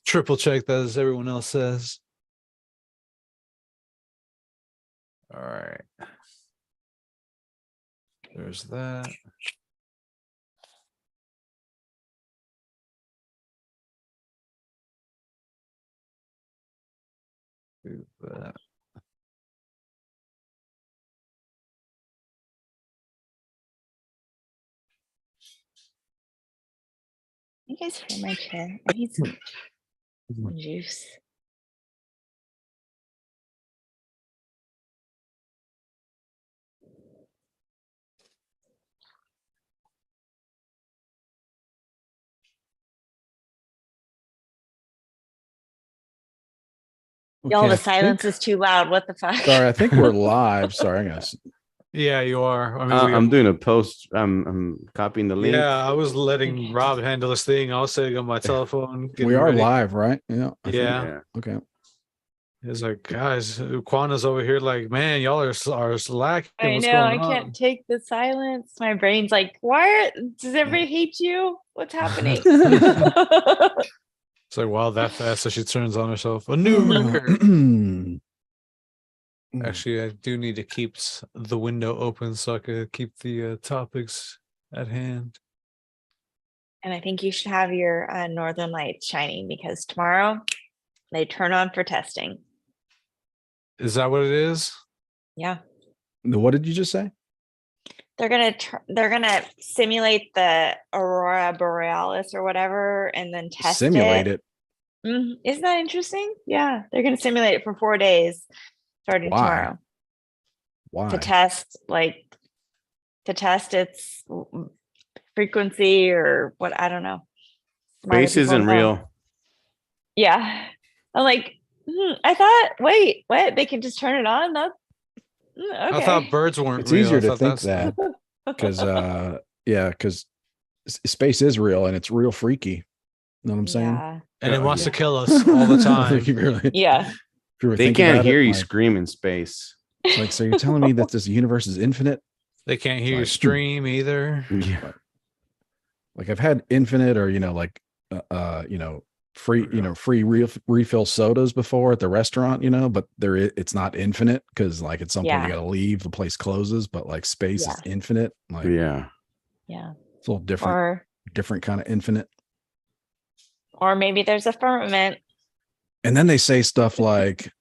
triple check that as everyone else says. All right. There's that. Do that. You guys hear my chair? I need some juice. Y'all, the silence is too loud. What the fuck? Sorry, I think we're live. Sorry, guys. Yeah, you are. I mean, I'm doing a post. I'm copying the link. Yeah, I was letting Rob handle this thing. I was sitting on my telephone. We are ready. live, right? Yeah. Yeah. Okay. It's like, guys, Quana's over here like, man, y'all are slacking. I What's know. going I on? can't take the silence. My brain's like, does everybody hate you? What's happening? It's like, wow, that fast. So she turns on herself. A new record. Actually, I do need to keep the window open so I could keep the topics at hand. And I think you should have your northern lights shining because tomorrow they turn on for testing. Is that what it is? Yeah. What did you just say? They're gonna simulate the aurora borealis or whatever, and then test simulate it. Isn't that interesting? Yeah, they're gonna simulate it for 4 days, starting tomorrow. Why? To test its frequency or what? I don't know. Space isn't real. Yeah, I'm like, I thought. Wait, what? They can just turn it on? That's okay. I thought birds weren't It's real. easier to think that because because space is real and it's real freaky. You know what I'm saying? Yeah. And it wants to kill us all the time. Yeah. They can't hear you scream in space. It's like, so you're telling me that this universe is infinite? They can't hear you stream either. Yeah. Like I've had infinite or, free refill sodas before at the restaurant, but it's not infinite because like at some point you got to leave, the place closes, but like space is infinite. Like, yeah. It's a little different, different kind of infinite. Or maybe there's a firmament. And then they say stuff like,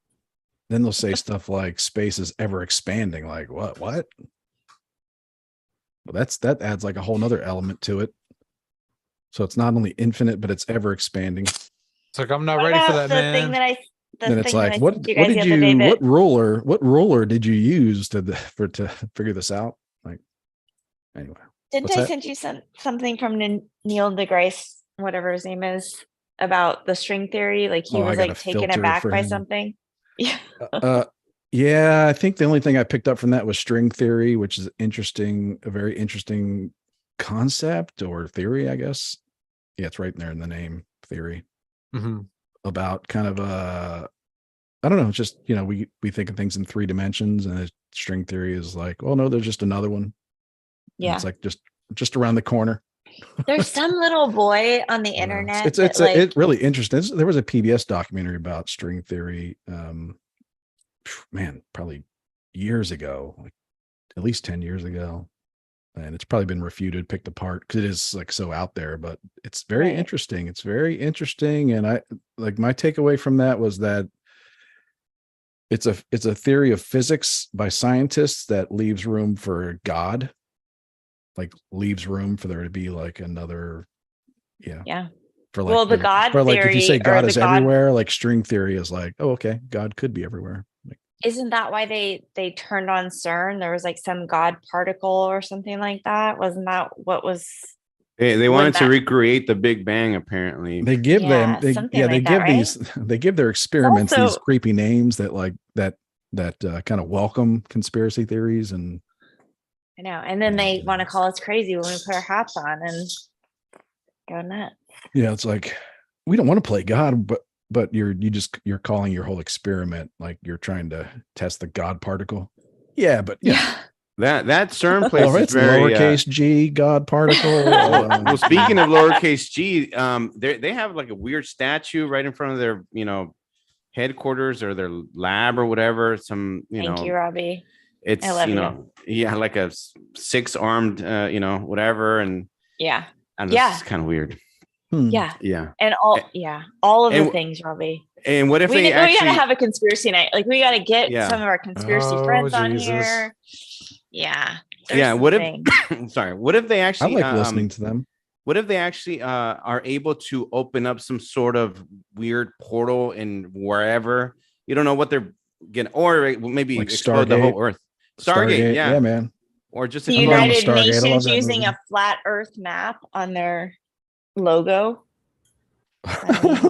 space is ever expanding. Like what? Well, that adds like a whole nother element to it. So it's not only infinite, but it's ever expanding. It's like, I'm not ready for that, man. Then it's like, what ruler did you use to figure this out? Like, anyway. Didn't I send you something from Neil deGrasse, whatever his name is, about the string theory? Like he was like taken aback by something. Yeah. Yeah, I think the only thing I picked up from that was string theory, which is interesting, a very interesting concept or theory, I guess. Yeah, it's right there in the name, theory. About kind of I don't know, just we think of things in 3 dimensions, and string theory is like, oh no, there's just another one. Yeah, and it's like just around the corner. There's some little boy on the internet. It's really interesting. There was a PBS documentary about string theory. Man, probably years ago, like at least 10 years ago. And it's probably been refuted, picked apart because it is like so out there, but it's very interesting. It's very interesting. And I like my takeaway from that was that it's a theory of physics by scientists that leaves room for God, like leaves room for there to be like another. Yeah. For like, the God for like theory, if you say God is everywhere, like string theory is like, oh, okay, God could be everywhere. Isn't that why they turned on CERN? There was like some God particle or something like that. Wasn't that what was? They wanted to recreate the Big Bang. Apparently, they give they give their experiments these creepy names that like that kind of welcome conspiracy theories. And I know, and then they want to call us crazy when we put our hats on and go nuts. Yeah, it's like we don't want to play God, but you're calling your whole experiment like you're trying to test the God particle. Yeah, but That CERN place Well, is it's very lowercase g God particle. well, speaking of lowercase g, they have like a weird statue right in front of their headquarters or their lab or whatever. Thank you, Robbie. It's I love you. yeah, like a 6-armed whatever, and yeah, it's kind of weird. yeah, and all of the things, Robbie. And what if we actually gotta have a conspiracy night? Like, we gotta get some of our conspiracy friends on here. Yeah. What if sorry, what if they actually I like listening to them. What if they actually are able to open up some sort of weird portal in wherever? You don't know what they're getting, or maybe like explode the whole Earth. Stargate, yeah, man. Or just the United Nations using a flat Earth map on their logo.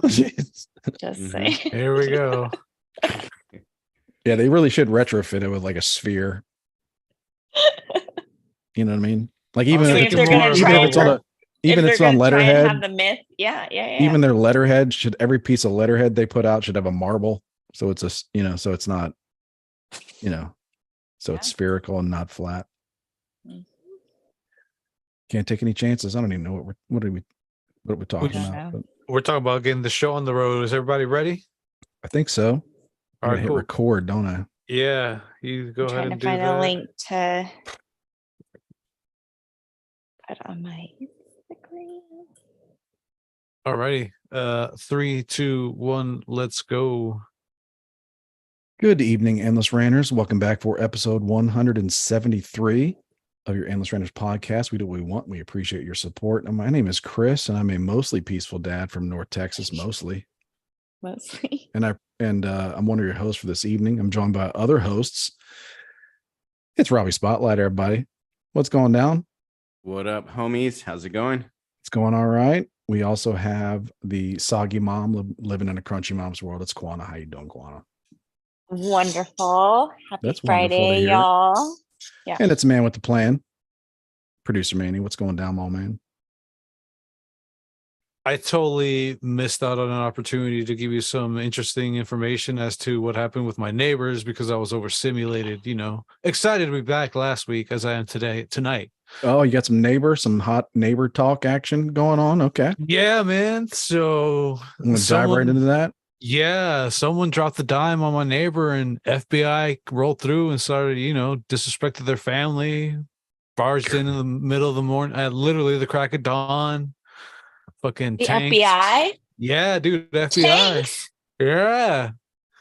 Just saying. Here we go. Yeah, they really should retrofit it with like a sphere. You know what I mean? Like even if it's on letterhead, have the myth. Yeah. Even their letterhead every piece of letterhead they put out should have a marble. So it's so it's not, so it's spherical and not flat. Can't take any chances. I don't even know what are we talking about. But we're talking about getting the show on the road. Is everybody ready? I think so. All right, hit record, don't I? Yeah, you go ahead and do that. Trying to find a link to put on my screen. All righty. 3, 2, 1, let's go. Good evening, Endless Ranters. Welcome back for episode 173 of your Endless Ranters podcast. We do what we want. We appreciate your support. And my name is Chris, and I'm a mostly peaceful dad from North Texas, mostly. And I'm one of your hosts for this evening. I'm joined by other hosts. It's Robbie Spotlight, everybody. What's going down? What up, homies? How's it going? It's going all right. We also have the soggy mom living in a crunchy mom's world. It's Kwana. How you doing, Kwana? Wonderful. Happy That's Friday, y'all. Yeah. And it's Man with the Plan. Producer Manny, what's going down, my man? I totally missed out on an opportunity to give you some interesting information as to what happened with my neighbors because I was overstimulated, Excited to be back last week as I am tonight. Oh, you got some hot neighbor talk action going on? Okay. Yeah, man. So I'm going to dive right into that. Yeah, someone dropped the dime on my neighbor and FBI rolled through and started, disrespected their family, barged in the middle of the morning, at literally the crack of dawn. Fucking the tanks. FBI? Yeah, dude, FBI. Tanks? Yeah.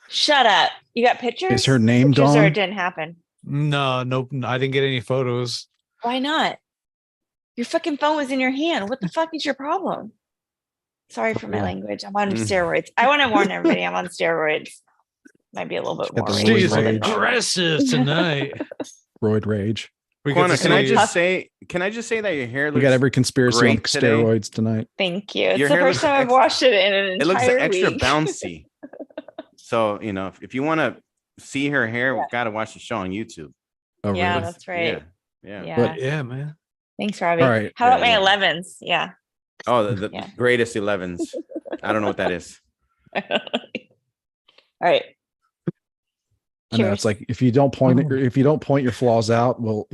Shut up. You got pictures? Is her name Dawn? Or it didn't happen? No, nope. I didn't get any photos. Why not? Your fucking phone was in your hand. What the fuck is your problem? Sorry for my language. I'm on steroids. I want to warn everybody I'm on steroids. Might be a little bit more. She's aggressive tonight. Roid rage. Can I just say that your hair looks we got every conspiracy on steroids tonight. Thank you. It's the first time I've washed it in an entire It looks extra week. bouncy. So, if you want to see her hair, we've got to watch the show on YouTube. Oh, yeah, really? that's right. Yeah. But, yeah, man. Thanks, Robbie. All right. How about my 11s? Yeah. Oh, the greatest 11s. I don't know what that is. All right. I know it's like if you don't point your flaws out, well,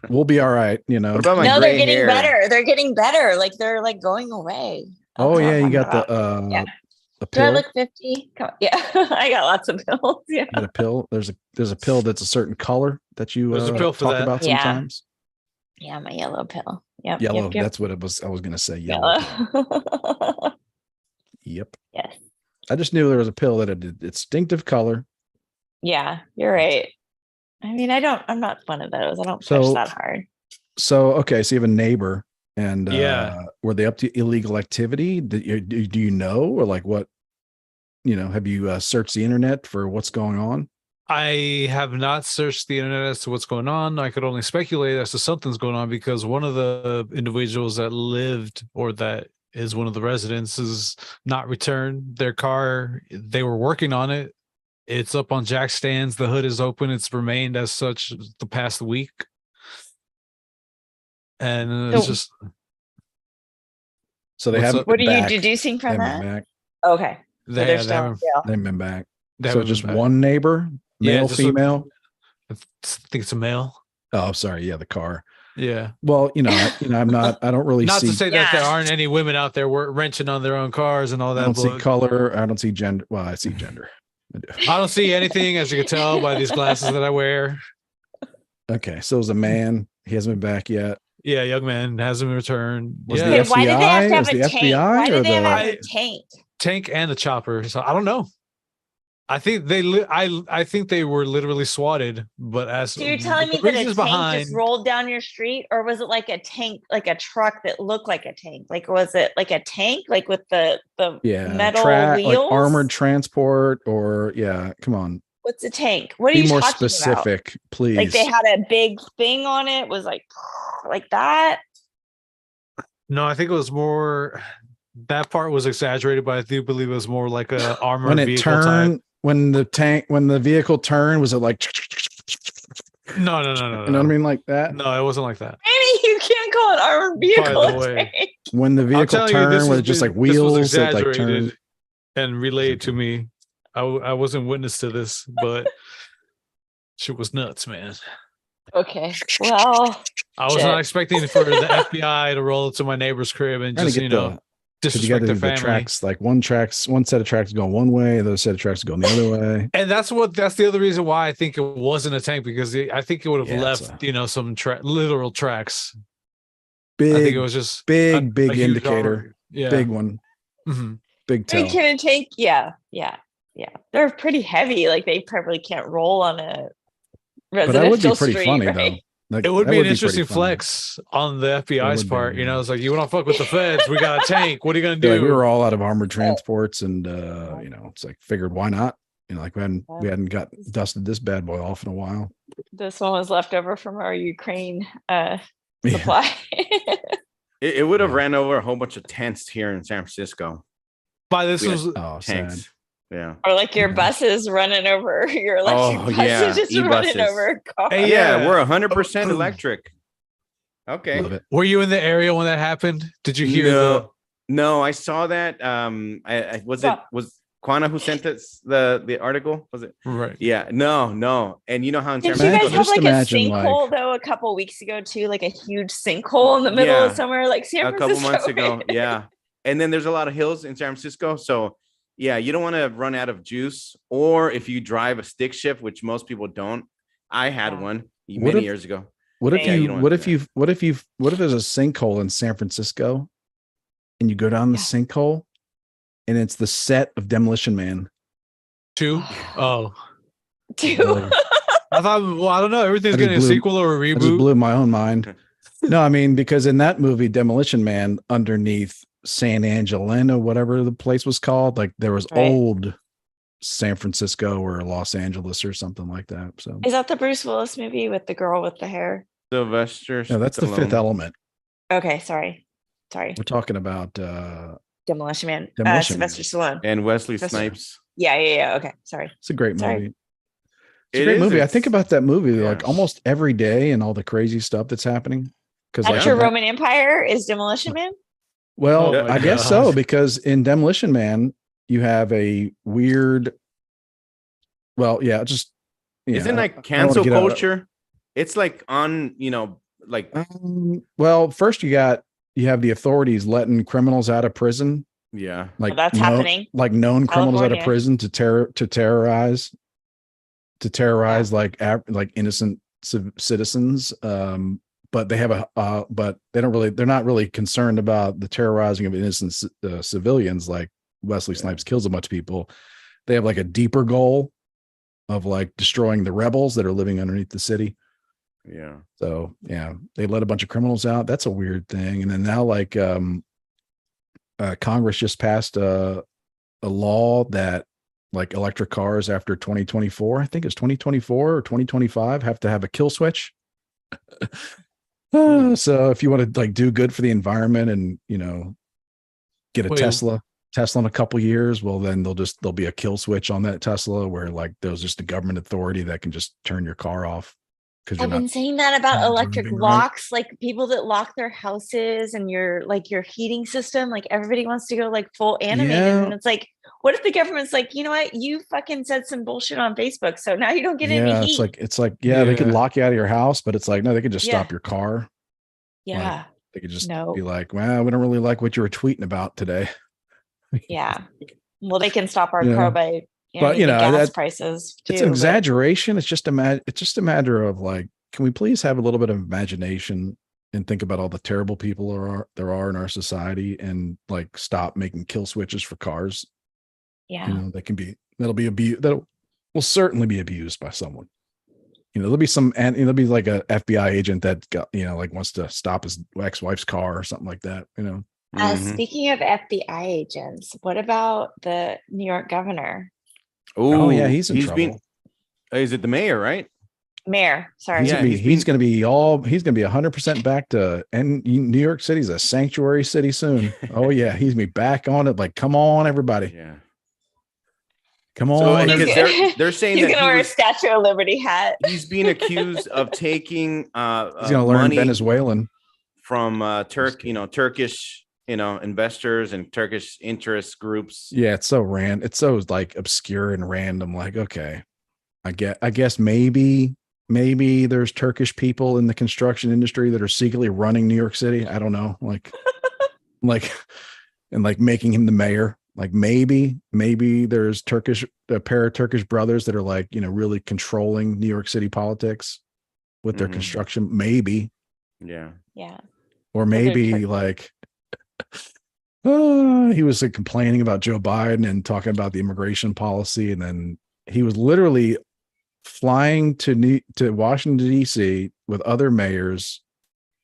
we'll be all right. What about my they're getting hair? better. They're getting better. Like they're like going away. Oh yeah, you got the pill. Do I look 50? Yeah, I got lots of pills. Yeah, you got a pill. There's a pill that's a certain color that you there's a pill for talk that. about sometimes. Yeah, my yellow pill. Yep. Yellow. Yep. That's what it was. I was gonna say yellow. Yep. Yes. I just knew there was a pill that had a distinctive color. Yeah, you're right. I mean, I'm not one of those. I don't push that hard. So, okay. So you have a neighbor and were they up to illegal activity? Do you know, or like what, have you searched the internet for what's going on? I have not searched the internet as to what's going on. I could only speculate as to something's going on because one of the individuals that lived or that is one of the residents is not returned their car. They were working on it. It's up on jack stands. The hood is open. It's remained as such the past week. And it's just. So they haven't. What are you deducing from that? Okay. They haven't been back. So just one neighbor, male, female. I think it's a male. Oh, sorry. Yeah, the car. Yeah. Well, I'm not. I don't really Not see. to say that there Yeah. aren't any women out there wrenching on their own cars and all I that. don't see But color. I don't see gender. Well, I see gender. I do. I don't see anything, as you can tell by these glasses that I wear. Okay, so as a man, he hasn't been back yet. Yeah, young man hasn't returned. Was Yeah, the Okay, why did they have to have FBI? a Is the tank? FBI Why or did they have to have the- a tank? tank and the chopper. So I don't know. I think I think they were literally swatted. But as So you're telling me the that a reasons tank just rolled down your street, or was it like a tank, like a truck that looked like a tank? Like, was it like a tank, like with the metal like wheels? armored transport, or come on, What's a tank? What are be you more talking about? specific, please. Like they had a big thing on it, was like that. No, I think it was more. That part was exaggerated, but I do believe it was more like a armored when it vehicle turned, type. when the vehicle turned, was it like? No. You know what I mean, like that. No, it wasn't like that. Maybe you can't call an armored vehicle the a way. tank. When the vehicle telling you, this turned, was was it just been- like wheels this was that like exaggerated turned? and relayed to me. I wasn't witness to this, but shit was nuts, man. Okay, well, I was Shit. not expecting for the FBI to roll into my neighbor's crib and Trying to just get because you got disrespect to their do the family. tracks, like one set of tracks going one way, the other set of tracks going the other way. And that's the other reason why I think it wasn't a tank, because I think it would have Yeah, it's left some literal tracks. Big, I think it was just big a huge indicator, armor. Yeah. big one, Mhm. big I mean, tell. can a tank? Yeah. They're pretty heavy. Like they probably can't roll on a But residential that would be pretty street, funny right? though. Like, It would that be an pretty interesting funny. flex on the FBI's would be, part. yeah. It's like, you want to fuck with the feds? We got a tank. What are you gonna Be do? like, we were all out of armored transports, and it's like figured why not? Like we hadn't got dusted this bad boy off in a while. This one was left over from our Ukraine Yeah. supply. It would have Yeah. ran over a whole bunch of tents here in San Francisco. By this We had- was Oh, Tanks. sad. Yeah. Or like your Yeah. buses running over your electric Oh, buses yeah, just running e-buses. over a car. Hey, Yeah, yeah. we're 100% electric. Okay. Love it. Were you in the area when that happened? Did you hear No, I saw that. I was Stop. it was Quana who sent us the article? Was it? right? Yeah, no. And you know how in San Did you Imagine- guys Francisco, have just like a imagine, sinkhole like- though a couple weeks ago too? Like a huge sinkhole in the middle Yeah. of somewhere like San a Francisco. couple months ago. Yeah. And then there's a lot of hills in San Francisco. So yeah, you don't want to run out of juice. Or if you drive a stick shift, which most people don't. I had Yeah. one What many if- years ago. What if Yeah, you you? don't What wanna if do you? What if there's a sinkhole in San Francisco, and you go down the Yeah. sinkhole, and it's the set of Demolition Man. 2? Oh, Dude. I thought. Well, I don't know. Everything's I just getting a blew- sequel or a I just reboot. blew my own mind. No, I mean, because in that movie, Demolition Man, underneath San Angelino, whatever the place was called, like there was Right. old San Francisco or Los Angeles or something like that. So Is that the Bruce Willis movie with the girl with the hair? Sylvester. no, that's the Fifth Stallone. Element. Okay, sorry. We're talking about Demolition Man. Demolition Man. Sylvester Stallone. And Wesley That's- Snipes. Yeah. Okay, sorry. it's a great Sorry. movie. It's a It great is, movie. I it's- think about that movie like yeah. almost every day and all the crazy stuff that's happening. Because After like, Roman Empire is Demolition Man? well, Oh my I guess so, God. because in Demolition Man, you have a weird. Well, yeah, just Isn't I like don't wanna cancel get out- culture? It's like on, like Well, first you have the authorities letting criminals out of prison, yeah. like That's happening. like known criminals out of California. prison to terrorize like like innocent citizens. But they have but they're not really concerned about the terrorizing of innocent civilians. Like Wesley Snipes kills a bunch of people. They have like a deeper goal of like destroying the rebels that are living underneath the city. Yeah. So yeah, they let a bunch of criminals out. That's a weird thing. And then now, like, Congress just passed a law that like electric cars after 2024, I think it's 2024 or 2025, have to have a kill switch. So if you want to like do good for the environment and get a Wait. Tesla in a couple years, well then there'll be a kill switch on that Tesla where like there's just a government authority that can just turn your car off because you're I've not. been saying that about not electric driving right. locks, like people that lock their houses and your heating system. Like everybody wants to go like full animated, Yeah. and it's like, What if the government's like, you know what? You fucking said some bullshit on Facebook, so now you don't get any Yeah, heat. it's like, yeah, they could Yeah. lock you out of your house, but it's like, no, they could just Yeah. stop your car. Yeah. They could just No. be like, well, we don't really like what you were tweeting about today. Yeah. Well, they can stop our You car know, by but, you even know, gas that- prices too. it's an but- exaggeration. It's just a matter of like, can we please have a little bit of imagination and think about all the terrible people there are in our society and like stop making kill switches for cars? Yeah. You know, that'll be abused. That will certainly be abused by someone. You know, there'll be there'll be like a FBI agent that got, you know, like wants to stop his ex-wife's car or something like that, you know. Mhm. Speaking of FBI agents, what about the New York governor? Oh yeah, Ooh, he's in trouble. been. Is it the mayor, right? Mayor, sorry. He's Yeah, gonna be he's been- he's gonna be 100% back to, and New York City's a sanctuary city soon. Oh yeah, he's gonna be back on it. Like, come on, everybody, Yeah. come So on. because He's they're saying He's that gonna wear a Statue of Liberty hat. he's being accused of taking He's gonna learn money Venezuelan. from Turkish investors and Turkish interest groups. Yeah, it's so like obscure and random. Like, okay, I guess maybe there's Turkish people in the construction industry that are secretly running New York City. I don't know, like and like making him the mayor. Like maybe there's a pair of Turkish brothers that are like, you know, really controlling New York City politics with their Mhm. construction. Maybe, Yeah. Yeah. or they're maybe Turkish. like he was like, complaining about Joe Biden and talking about the immigration policy, and then he was literally flying to Washington D.C. with other mayors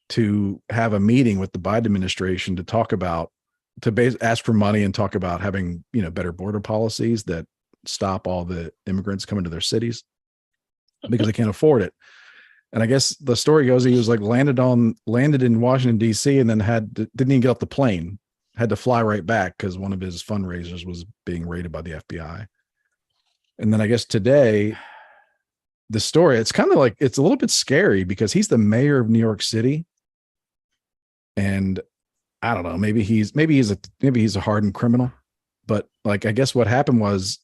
to have a meeting with the Biden administration to talk about ask for money and talk about having, you know, better border policies that stop all the immigrants coming to their cities because they can't afford it. And I guess the story goes he was like landed in Washington D.C. and then didn't even get off the plane, had to fly right back because one of his fundraisers was being raided by the FBI. And then I guess today, the story, it's kind of like, it's a little bit scary because he's the mayor of New York City, and I don't know, maybe he's a hardened criminal, but like, I guess what happened was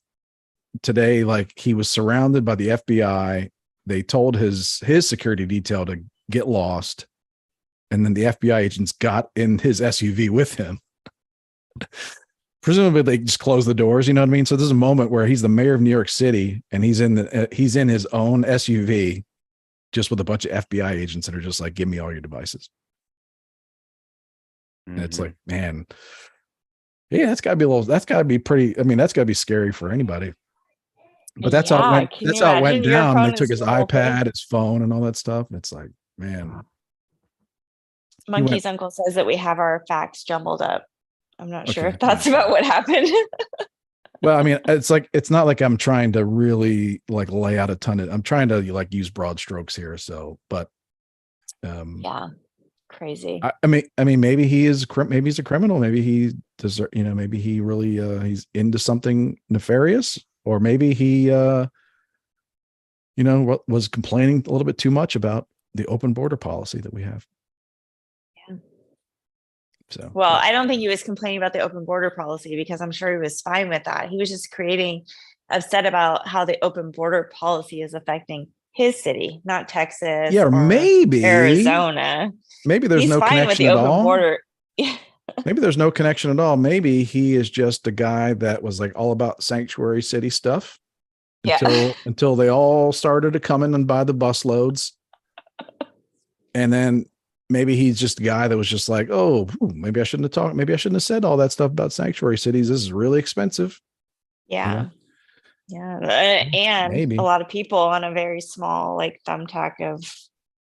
today, like he was surrounded by the FBI. They told his security detail to get lost. And then the FBI agents got in his SUV with him. Presumably they just closed the doors. You know what I mean? So there's a moment where he's the mayor of New York City and he's in his own SUV just with a bunch of FBI agents that are just like, give me all your devices. And it's like, man, yeah, that's gotta be pretty. I mean, that's gotta be scary for anybody. But that's how it went. Can That's you how it went imagine your down. They phone took is his your whole thing? iPad, his phone, and all that stuff. And it's like, man, Monkey's uncle says that we have our facts jumbled up. I'm not sure Okay, if that's yeah. about what happened. well, I mean, it's not like I'm trying to really like lay out a ton of. I'm trying to like use broad strokes here. So, but Yeah. Crazy. I mean, maybe he's a criminal. Maybe he deserve, you know, maybe he really he's into something nefarious, or maybe he you know, was complaining a little bit too much about the open border policy that we have. Yeah. So, Well, I don't think he was complaining about the open border policy because I'm sure he was fine with that. He was just upset about how the open border policy is affecting his city, not Texas. yeah, or maybe Arizona. Maybe there's He's no fine with connection the at open all. border. Maybe there's no connection at all. Maybe he is just a guy that was like all about sanctuary city stuff until they all started to come in and buy the bus loads. And then maybe he's just a guy that was just like, oh, maybe I shouldn't have talked. Maybe I shouldn't have said all that stuff about sanctuary cities. This is really expensive. Yeah. Yeah. And Maybe. a lot of people on a very small, like thumbtack of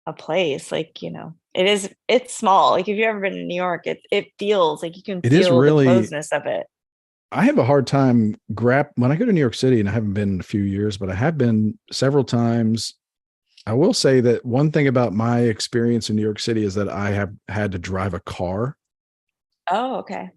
a place, like, you know, it's small. Like if you've ever been to New York, it feels like you can feel the closeness of it. I have a hard time when I go to New York City, and I haven't been in a few years, but I have been several times. I will say that one thing about my experience in New York City is that I have had to drive a car. Oh, okay.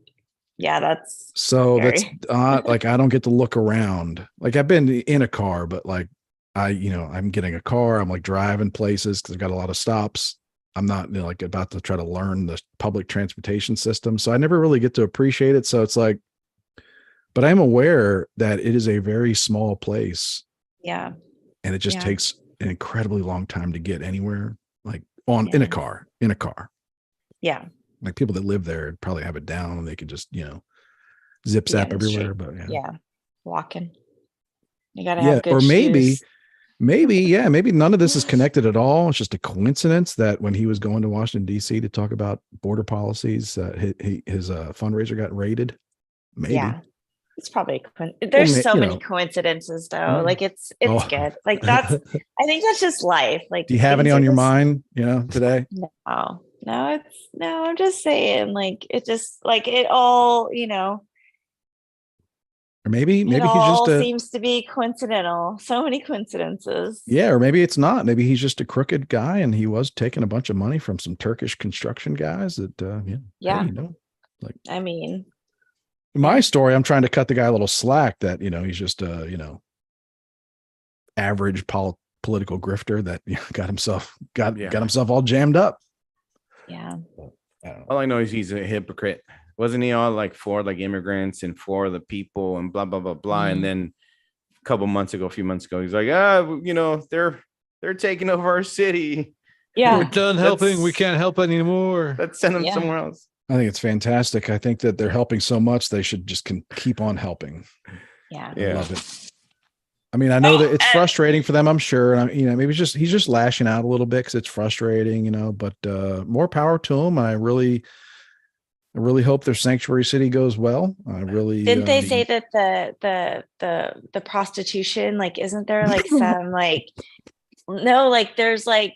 Yeah, that's that's like I don't get to look around. Like I've been in a car, but like I'm getting a car. I'm like driving places because I've got a lot of stops. I'm not like about to try to learn the public transportation system, so I never really get to appreciate it. So it's like but I'm aware that it is a very small place Yeah. and it just Yeah. takes an incredibly long time to get anywhere, like in a car. Yeah. Like people that live there probably have it down and they could just, zip Be on zap the everywhere. street. But Yeah. Walking. You gotta yeah, have good or maybe shoes. maybe none of this is connected at all. It's just a coincidence that when he was going to Washington D.C. to talk about border policies, his fundraiser got raided. Maybe. Yeah. It's probably there's so many coincidences though. Yeah. Like it's Oh. good. Like I think that's just life. Like, do you have any things on are your just- mind, today? No, I'm just saying, like, it just like it all, Or maybe it he's all just seems to be coincidental. So many coincidences. yeah, or maybe it's not. Maybe he's just a crooked guy and he was taking a bunch of money from some Turkish construction guys that Yeah. hey, like I mean, my story, I'm trying to cut the guy a little slack that, he's just average political grifter that got himself all jammed up. yeah. I don't know. All I know is he's a hypocrite. Wasn't he all like for like immigrants and for the people and blah blah blah blah? And then a few months ago, he's like, they're taking over our city. Yeah. We're done helping. We can't help anymore. Let's send them Yeah. somewhere else. I think it's fantastic. I think that they're helping so much they should just keep on helping. Yeah. I love it. I mean, I know that it's frustrating for them, I'm sure. And maybe he's just lashing out a little bit because it's frustrating, but more power to him. I really hope their sanctuary city goes well. I really Didn't they say that the prostitution, like, isn't there like some like no, like there's like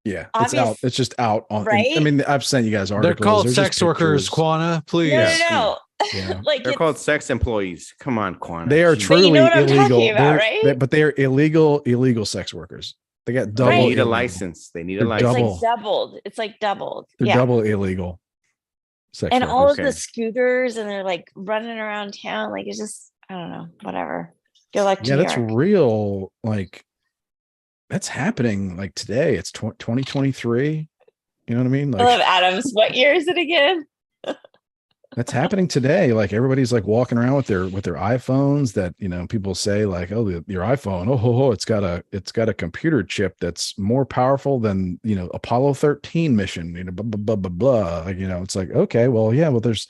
yeah, it's out. It's just out on right. I mean, I've sent you guys articles. They're called There's sex just workers, pictures. Quana. Please. No. Yeah. Like They're called sex employees. Come on, Quan. They are Jeez. truly you know what I'm illegal. talking about, right? But they're illegal sex workers. They got double. They need a illegal. license. They need a They're license. double. It's like doubled. It's like doubled. They're Yeah. double illegal. Sex And workers. all of Okay. the scooters and they're like running around town. Like, it's just, I don't know, whatever. Good luck to Yeah, New that's York. real. Like that's happening like today. It's 2023. You know what I mean? I love Like Adams. What year is it again? that's happening today. Like everybody's like walking around with their iPhones that, people say like, oh, your iPhone, it's got a computer chip that's more powerful than, Apollo 13 mission, blah, blah, blah, blah, blah. Like, it's like, okay, well, yeah, well, there's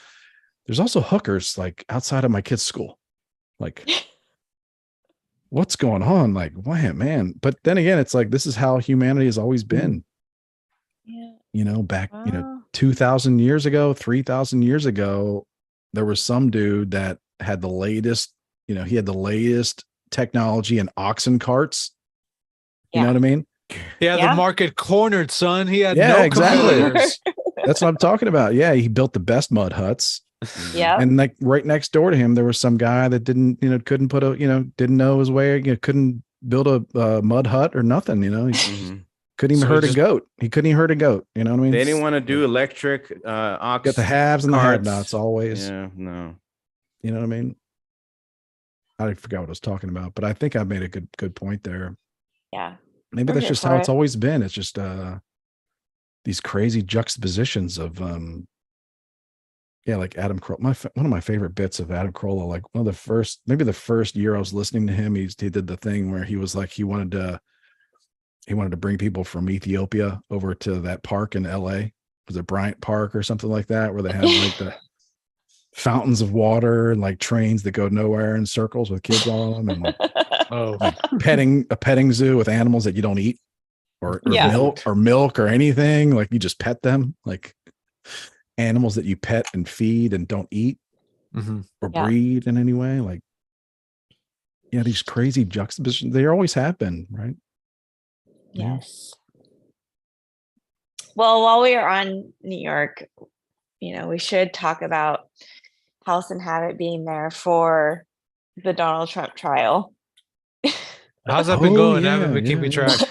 also hookers like outside of my kid's school. Like, what's going on? Like, why, man? But then again, it's like, this is how humanity has always been. Yeah. Back, Wow. 2,000 years ago, 3,000 years ago, there was some dude that had the latest, he had the latest technology in oxen carts. You know what I mean? Yeah, Yeah. the market cornered, son. He had Yeah, no exactly. competitors. That's what I'm talking about. Yeah. He built the best mud huts. Yeah. And like right next door to him, there was some guy that didn't, couldn't put didn't know his way, couldn't build a mud hut or nothing, He couldn't even hurt a goat. He couldn't even hurt a goat. You know what I mean? They didn't want to do electric ox. Got the haves and the carts. have-nots always. Yeah, no. You know what I mean? I forgot what I was talking about, but I think I made a good point there. Yeah. Maybe We're that's here just for how it's it. always been. It's just these crazy juxtapositions of like Adam Carolla. One of my favorite bits of Adam Carolla, like maybe the first year I was listening to him, he did the thing where he was like he wanted to bring people from Ethiopia over to that park in LA. Was it Bryant Park or something like that, where they have like the fountains of water and like trains that go nowhere in circles with kids on them, and like a petting zoo with animals that you don't eat or Yeah. milk or anything. Like you just pet them, like animals that you pet and feed and don't eat or Yeah. breed in any way. Like, yeah, these crazy juxtapositions, they always have been, right? Yes. Well, while we are on New York, we should talk about House and Habit being there for the Donald Trump trial. How's that been Oh, going? I yeah, haven't been keeping yeah. track.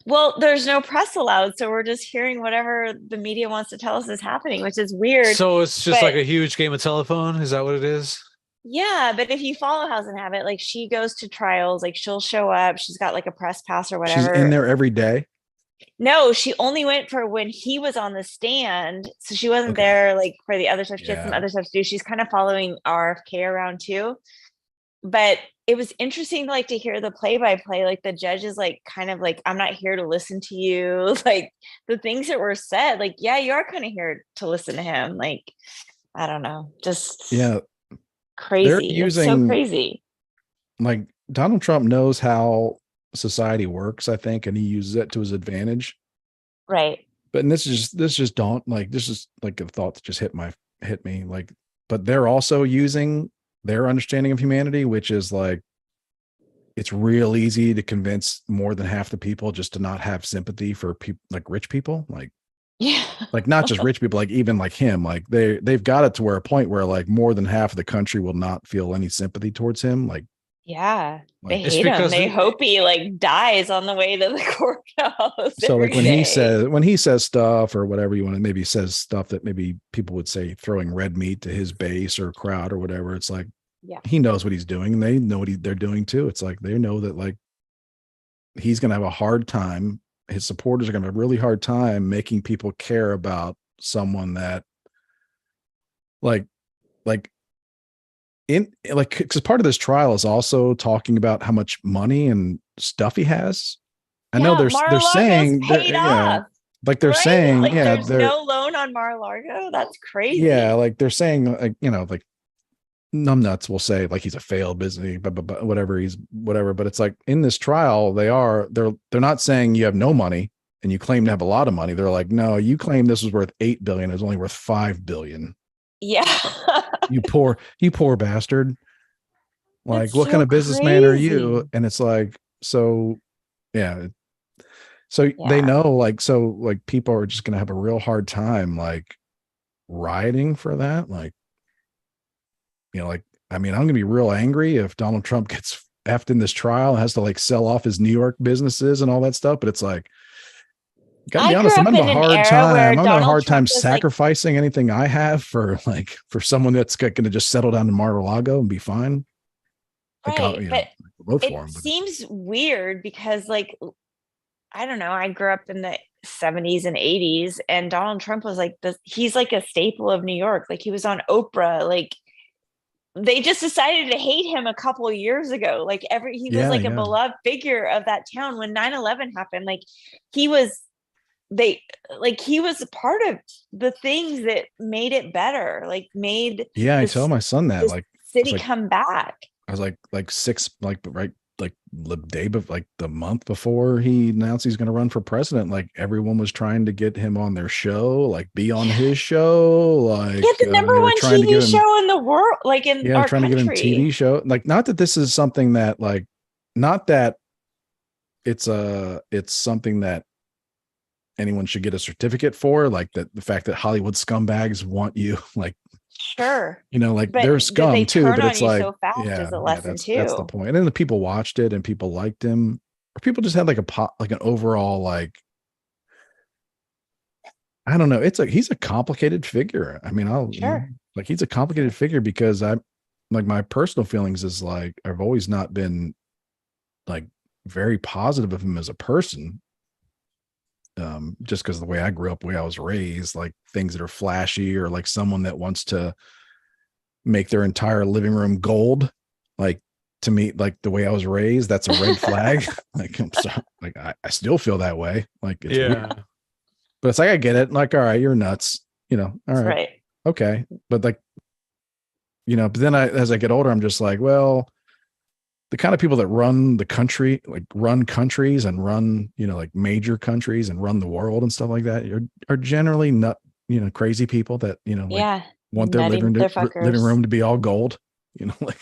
Well, there's no press allowed, so we're just hearing whatever the media wants to tell us is happening, which is weird. So it's just but- like a huge game of telephone. Is that what it is? Yeah, but if you follow House and Habit, like she goes to trials, like she'll show up, she's got like a press pass or whatever. She's in there every day. No, she only went for when he was on the stand. So she wasn't Okay. there like for the other stuff. She had some Yeah. other stuff to do. She's kind of following RFK around too. But it was interesting like to hear the play-by-play, like the judges like kind of like, I'm not here to listen to you. Like the things that were said, like, yeah, you are kind of here to listen to him. Like, I don't know, just Yeah. crazy. It's so crazy. Like Donald Trump knows how society works, I think, and he uses it to his advantage. Right. But and this is like a thought that just hit me. Like, but they're also using their understanding of humanity, which is like it's real easy to convince more than half the people just to not have sympathy for people like rich people. Yeah. Like not just rich people, like even like him, like they've got it to where a point where like more than half of the country will not feel any sympathy towards him. Like, yeah, they like, hate him. They hope he like dies on the way to the courthouse. so like when day. he says stuff or whatever you want to, maybe says stuff that maybe people would say throwing red meat to his base or crowd or whatever. It's like, yeah, he knows what he's doing and they know what they're doing too. It's like, they know that like he's going to have a hard time. His supporters are going to have a really hard time making people care about someone that like in like, because part of this trial is also talking about how much money and stuff he has. I know they're saying paid off. Like they're right? saying, like, yeah, there's no loan on Mar-a-Lago. That's crazy. Yeah, like they're saying, like, you know, like numbnuts will say like he's a failed business, but whatever, but it's like in this trial they're not saying you have no money and you claim to have a lot of money. They're like, no, you claim this was worth 8 billion, it's only worth 5 billion. Yeah. you poor bastard. Like, That's what so kind of businessman are crazy. you? And it's like, so yeah, so they know, like, so like people are just gonna have a real hard time like rioting for that. Like, you know, like, I mean, I'm gonna be real angry if Donald Trump gets effed in this trial and has to like sell off his New York businesses and all that stuff. But it's like, gotta be honest, I'm having a hard time sacrificing anything I have for someone that's going to just settle down in Mar-a-Lago and be fine. Right, but it seems weird because, like, I don't know, I grew up in the 70s and 80s, and Donald Trump was like this. He's like a staple of New York. Like, he was on Oprah. Like, they just decided to hate him a couple of years ago. Like, he was like a beloved figure of that town when 9/11 happened. Like, he was a part of the things that made it better. Like, made I tell my son that like city come back. I was like 6, like right, like the day, but like the month before he announced he's going to run for president, like everyone was trying to get him on their show, like be on his show, like the number one TV show in the world, like in our trying country. to get him TV show. Like, not that this is something that like, not that it's something that anyone should get a certificate for, like that the fact that Hollywood scumbags want you, like, sure, you know, like they're scum too, but it's like, so fast is a lesson that's the point. And then the people watched it and people liked him, or people just had like an overall, like, I don't know. He's a complicated figure. I mean, like, he's a complicated figure because like, my personal feelings is like, I've always not been like very positive of him as a person. Just because of the way I grew up, the way I was raised, like things that are flashy or like someone that wants to make their entire living room gold, like, to me, like the way I was raised, that's a red flag. Like, I'm sorry, like I still feel that way. Like, it's weird. But it's like, I get it. Like, all right, you're nuts, you know, all right. Okay. But like, you know, but then as I get older, I'm just like, well, the kind of people that run the country, like run countries and run, you know, like major countries and run the world and stuff like that are generally not, you know, crazy people that, you know, like want their living room to be all gold, you know, like,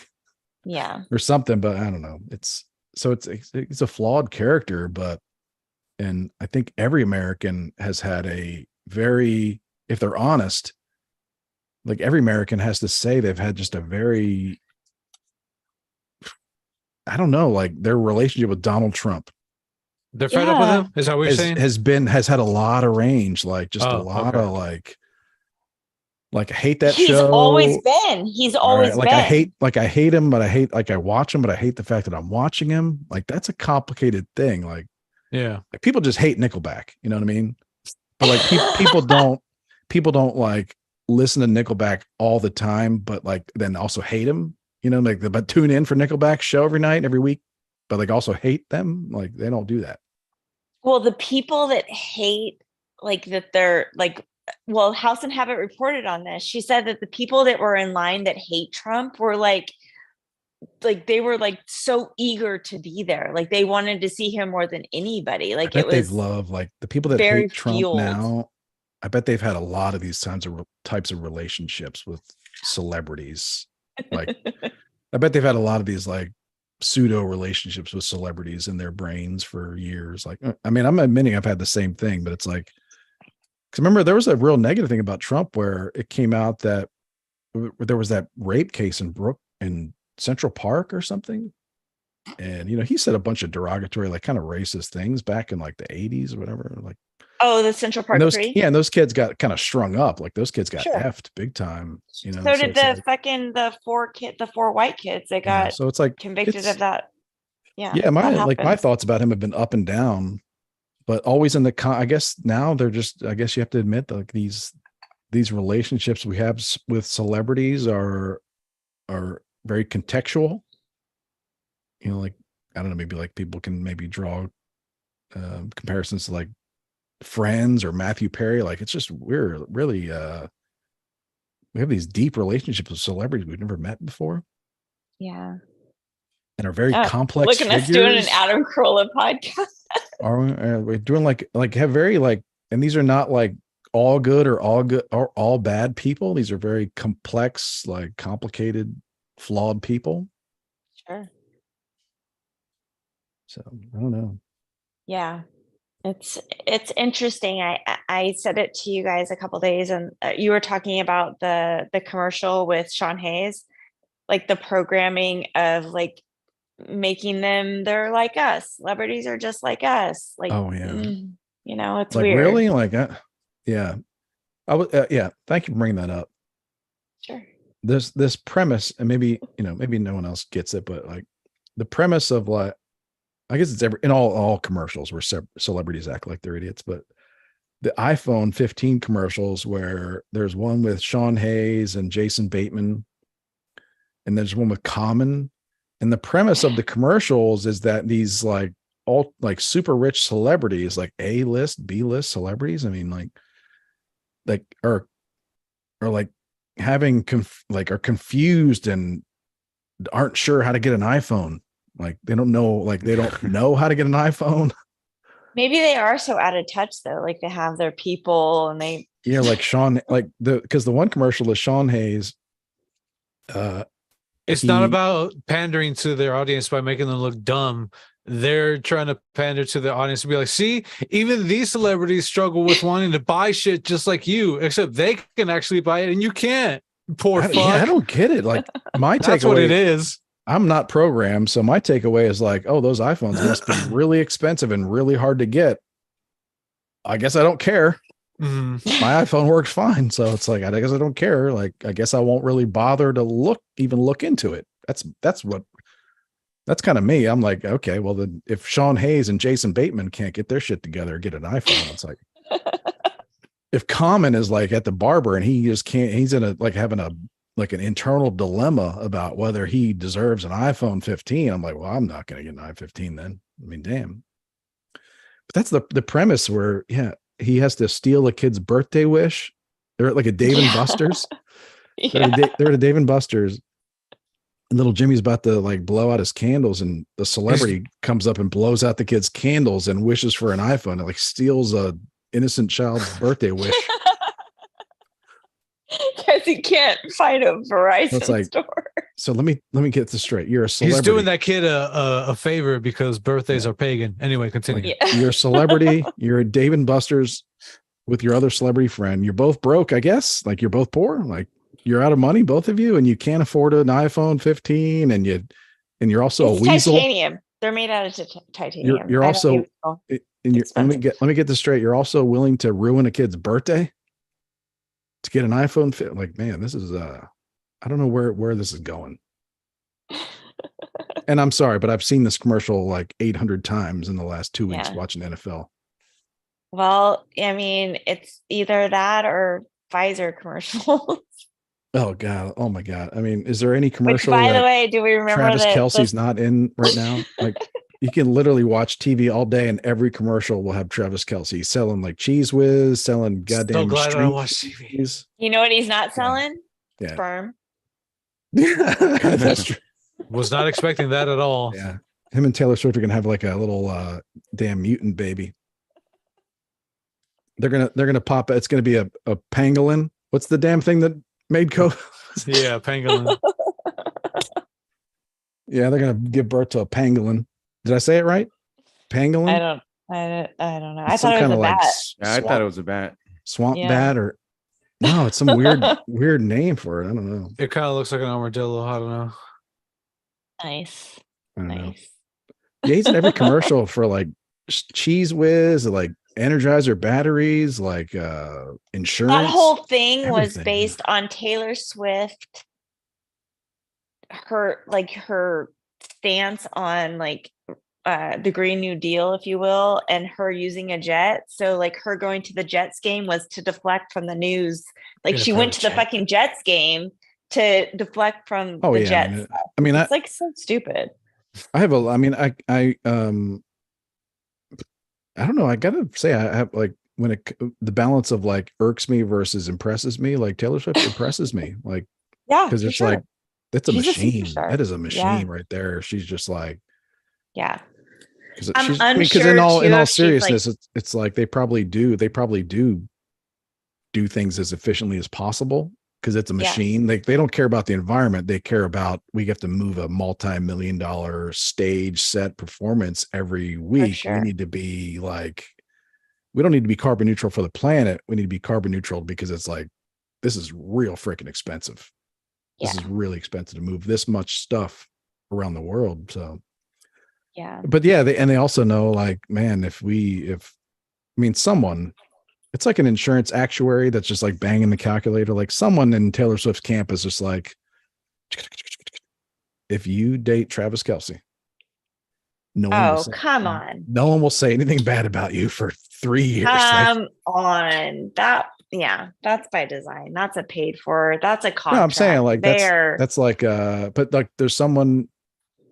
or something. But I don't know. It's a flawed character, and I think every American has had a very, if they're honest, like every American has to say they've had just a very, I don't know, like their relationship with Donald Trump. They're fed up with him? Is that what you're saying? Has had a lot of range, like just a lot of like I hate that show. He's always been. Like, I hate him, but I hate, like, I watch him, but I hate the fact that I'm watching him. Like, that's a complicated thing. Like, Yeah. Like, people just hate Nickelback. You know what I mean? But like people don't like listen to Nickelback all the time, but like then also hate them. You know, like but tune in for Nickelback show every night, every week, but like also hate them. Like they don't do that. Well, the people that hate, like that they're like, well, House and Habit reported on this. She said that the people that were in line that hate Trump were like they were like so eager to be there. Like they wanted to see him more than anybody. Like it was they've loved like the people that very hate Trump fueled. now. I bet they've had a lot of these types of relationships with celebrities. Like I bet they've had a lot of these like pseudo relationships with celebrities in their brains for years. Like, I mean, I'm admitting I've had the same thing, but it's like, because remember there was a real negative thing about Trump where it came out that there was that rape case in Central Park or something. And, you know, he said a bunch of derogatory, like kind of racist things back in like the 80s or whatever. Like, oh, the Central Park 3? Yeah, and those kids got kind of strung up. Like those kids got effed big time. You know, so did the four white kids that got so it's like convicted of that. Yeah, my thoughts about him have been up and down, but always in I guess now they're just, I guess you have to admit that like these relationships we have with celebrities are very contextual. You know, like, I don't know, maybe like people can maybe draw comparisons to like Friends or Matthew Perry. Like it's just, we're really we have these deep relationships with celebrities we've never met before. Yeah. And are very complex. Look at us doing an Adam Carolla podcast. Are we doing like have very like, and these are not like all good or all bad people. These are very complex, like complicated, flawed people. Sure. So I don't know. Yeah, it's interesting. I said it to you guys a couple days, and you were talking about the commercial with Sean Hayes, like the programming of like making them, they're like us. Celebrities are just like us. Like, oh yeah, you know, it's like weird. Really, like yeah. I was yeah. Thank you for bringing that up. Sure. This premise, and maybe maybe no one else gets it, but like the premise of like, I guess it's in all commercials where celebrities act like they're idiots, but the iPhone 15 commercials where there's one with Sean Hayes and Jason Bateman, and there's one with Common, and the premise of the commercials is that these like all like super rich celebrities, like A-list, B-list celebrities, I mean like are like having are confused and aren't sure how to get an iPhone. Like they don't know how to get an iPhone. Maybe they are so out of touch though. Like they have their people and they like Sean, like because the one commercial is Sean Hayes. It's not about pandering to their audience by making them look dumb. They're trying to pander to the audience to be like, see, even these celebrities struggle with wanting to buy shit just like you, except they can actually buy it and you can't. Poor fuck. Yeah, I don't get it. Like my takeaway. That's what it is. I'm not programmed, so my takeaway is like, oh, those iPhones must be really expensive and really hard to get. I guess I don't care. Mm-hmm. My iPhone works fine, so it's like, I guess I don't care. Like, I guess I won't really bother to look into it. That's kind of me. I'm like, okay, well then, if Sean Hayes and Jason Bateman can't get their shit together, get an iPhone. It's like, if Common is like at the barber and he just can't, he's in a like having a like an internal dilemma about whether he deserves an iPhone 15. I'm like, well, I'm not going to get an iPhone 15 then. I mean, damn. But that's the premise where, yeah, he has to steal a kid's birthday wish. They're at like a Dave and Buster's. They're at a Dave and Buster's. And little Jimmy's about to like blow out his candles, and the celebrity comes up and blows out the kid's candles and wishes for an iPhone. It like steals a innocent child's birthday wish. Because he can't find a Verizon store. So let me get this straight. You're a celebrity. He's doing that kid a favor because birthdays are pagan. Anyway, continue. Like, you're a celebrity. You're at Dave and Buster's with your other celebrity friend. You're both broke, I guess. Like you're both poor. Like you're out of money, both of you, and you can't afford an iPhone 15. And you're also a weasel. Titanium. They're made out of titanium. You're also. Let me get this straight. You're also willing to ruin a kid's birthday to get an iPhone fit. Like, man, this is I don't know where this is going. And I'm sorry, but I've seen this commercial like 800 times in the last 2 weeks watching NFL. Well, I mean, it's either that or Pfizer commercials. Oh God! Oh my God! I mean, is there any commercial? Which, by the way, do we remember Travis Kelce's not in right now? Like, you can literally watch TV all day, and every commercial will have Travis Kelce. He's selling like Cheese Whiz, selling goddamn. So glad I watch TV. You know what he's not selling? Yeah. Sperm. That's true. Was not expecting that at all. Yeah, him and Taylor Swift are gonna have like a little damn mutant baby. They're gonna pop. It's gonna be a pangolin. What's the damn thing that made Yeah, pangolin. Yeah, they're gonna give birth to a pangolin. Did I say it right? Pangolin. I don't know. I thought it was a bat. I thought it was a bat. Swamp bat, or no? It's some weird name for it. I don't know. It kind of looks like an armadillo. I don't know. Nice. I don't know. Yeah, he's in every commercial for like Cheese Whiz, like Energizer batteries, like insurance. That whole thing was based on Taylor Swift, her stance on like the Green New Deal, if you will, and her using a jet. So like her going to the Jets game was to deflect from the news. Like she went to the fucking Jets game to deflect from the Jets. I mean, it's like so stupid. I don't know. I gotta say, I have like the balance of like irks me versus impresses me. Like Taylor Swift impresses me, like because it's like that's a machine. That is a machine right there. She's just like Because in all seriousness, it's like they probably do things as efficiently as possible because it's a machine. They don't care about the environment. They care about we have to move a multi-million-dollar stage set performance every week. We need to be like, we don't need to be carbon neutral for the planet. We need to be carbon neutral because it's like, this is real freaking expensive. This is really expensive to move this much stuff around the world. So, but they also know like, man, someone, it's like an insurance actuary that's just like banging the calculator. Like someone in Taylor Swift's camp is just like, if you date Travis Kelce, no one will say anything bad about you for 3 years. Come on, that's by design. That's a paid for. That's a contract. No, I'm saying like that's like but like there's someone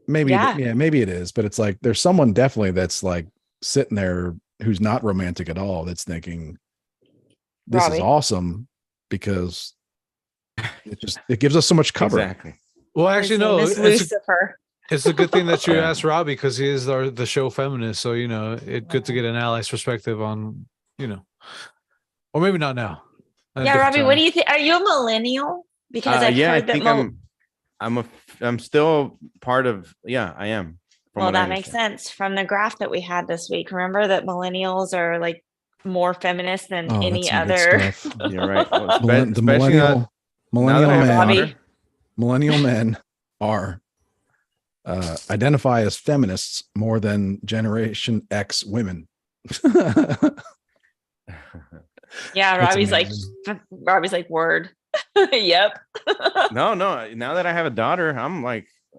maybe maybe it is, but it's like there's someone definitely that's like sitting there who's not romantic at all that's thinking this is awesome because it gives us so much cover. Exactly. Well, actually, no, Lucifer. It's a good thing that you asked Robbie because he is the show feminist. So, it's good to get an ally's perspective on, or maybe not now. Yeah, Robbie, what do you think? Are you a millennial? Because I've heard that I'm still part of, I am. Well, that makes sense from the graph that we had this week. Remember that millennials are like more feminist than any other. You're right. Well, the millennial men are identify as feminists more than Generation X women. Yeah, Robbie's like word. Yep. No. Now that I have a daughter, I'm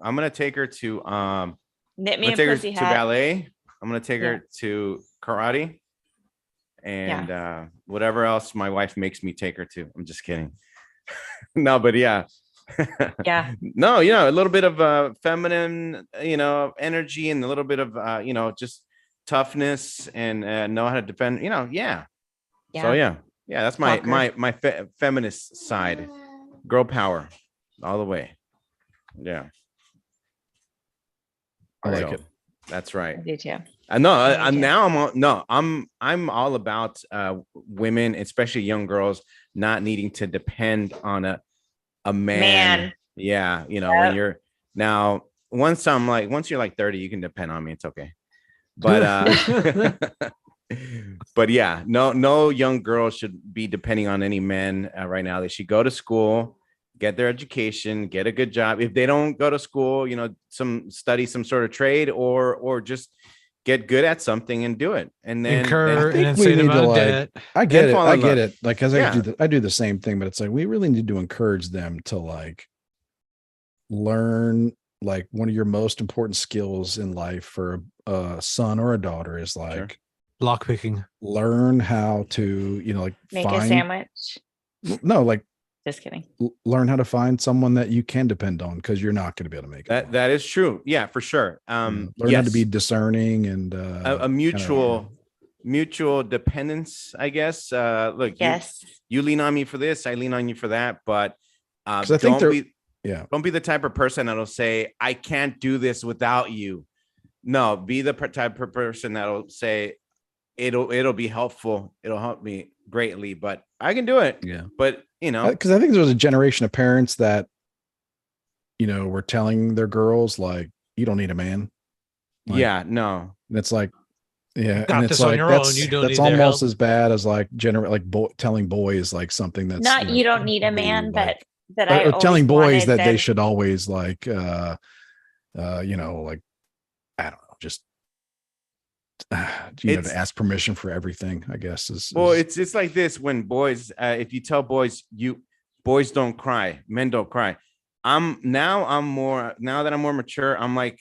gonna take her to knit me a pussy hat. To ballet. I'm gonna take her to karate and whatever else my wife makes me take her to. I'm just kidding. No, but yeah. No, a little bit of feminine, energy and a little bit of just toughness and know how to defend, So that's my feminist side. Girl power all the way. Yeah. I like it. That's right. I do too. I'm all about women, especially young girls, not needing to depend on a man. Yeah, when you're now once you're like 30, you can depend on me. It's okay. But but yeah, no young girl should be depending on any men right now. They should go to school, get their education, get a good job. If they don't go to school, study some sort of trade or just get good at something and do it. And then incur an insane amount of debt. I get it. Like, cause I do the same thing, but it's like, we really need to encourage them to like learn like one of your most important skills in life for a son or a daughter is like lock picking. Learn how to, like make a sandwich. No, like just kidding. Learn how to find someone that you can depend on, because you're not going to be able to make it. That is true. Yeah, for sure. Learn how to be discerning and a mutual dependence, I guess. Look, yes, you lean on me for this, I lean on you for that, but I think don't be the type of person that'll say, I can't do this without you. No, be the type of person that'll say, it'll be helpful. It'll help me greatly, but I can do it. Yeah. But because I think there was a generation of parents that, were telling their girls like, you don't need a man. Like, yeah, no. That's like, yeah. Got and this it's on like, your own. You don't that's need almost help. as bad as like telling boys like something that's not, you don't need a man, like, but or telling boys that them. they should always like, like, I don't know, just, to ask permission for everything, I guess it's like this when boys, if you tell boys, boys don't cry, men don't cry. Now that I'm more mature, I'm like,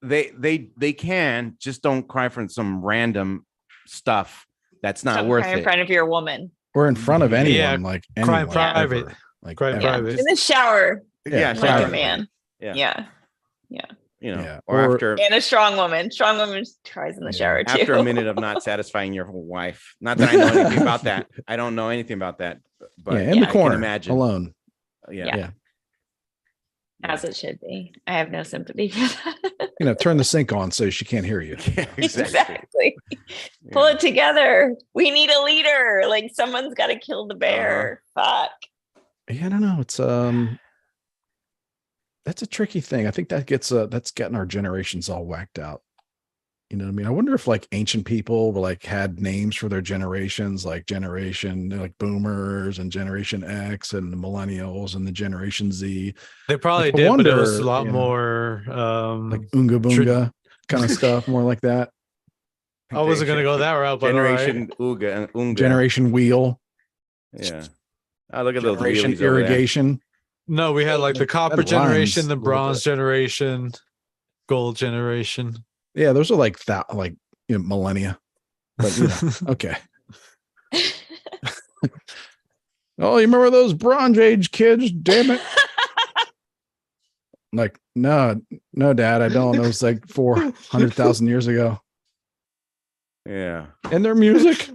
they can, just don't cry for some random stuff that's not worth it. In front of your woman. Or in front of anyone, yeah, like cry anyone, private. Ever. Like cry private. In the shower. Yeah, like a man. Yeah. Or after, and a strong woman cries in the shower too. After a minute of not satisfying your wife. Not that I know anything about that. I don't know anything about that. But in the corner, imagine alone. Yeah. As it should be. I have no sympathy for that. Turn the sink on so she can't hear you. Yeah, exactly. Pull it together. We need a leader. Like someone's got to kill the bear. Fuck. Yeah, I don't know. It's that's a tricky thing. I think that that's getting our generations all whacked out. You know what I mean? I wonder if like ancient people were like had names for their generations, like like boomers and Generation X and the millennials and the Generation Z. They probably did, but it was a lot more like Oonga Boonga kind of stuff, more like that. I wasn't gonna go that route, but Generation Ooga and Oonga. Generation Wheel. Yeah. Oh, look at Generation those Irrigation. No, we had like the copper generation, the bronze generation, gold generation. Yeah, those are like that, like millennia. But okay. Oh, you remember those Bronze Age kids? Damn it! Like, no, Dad, I don't. It was like 400,000 years ago. Yeah, and their music.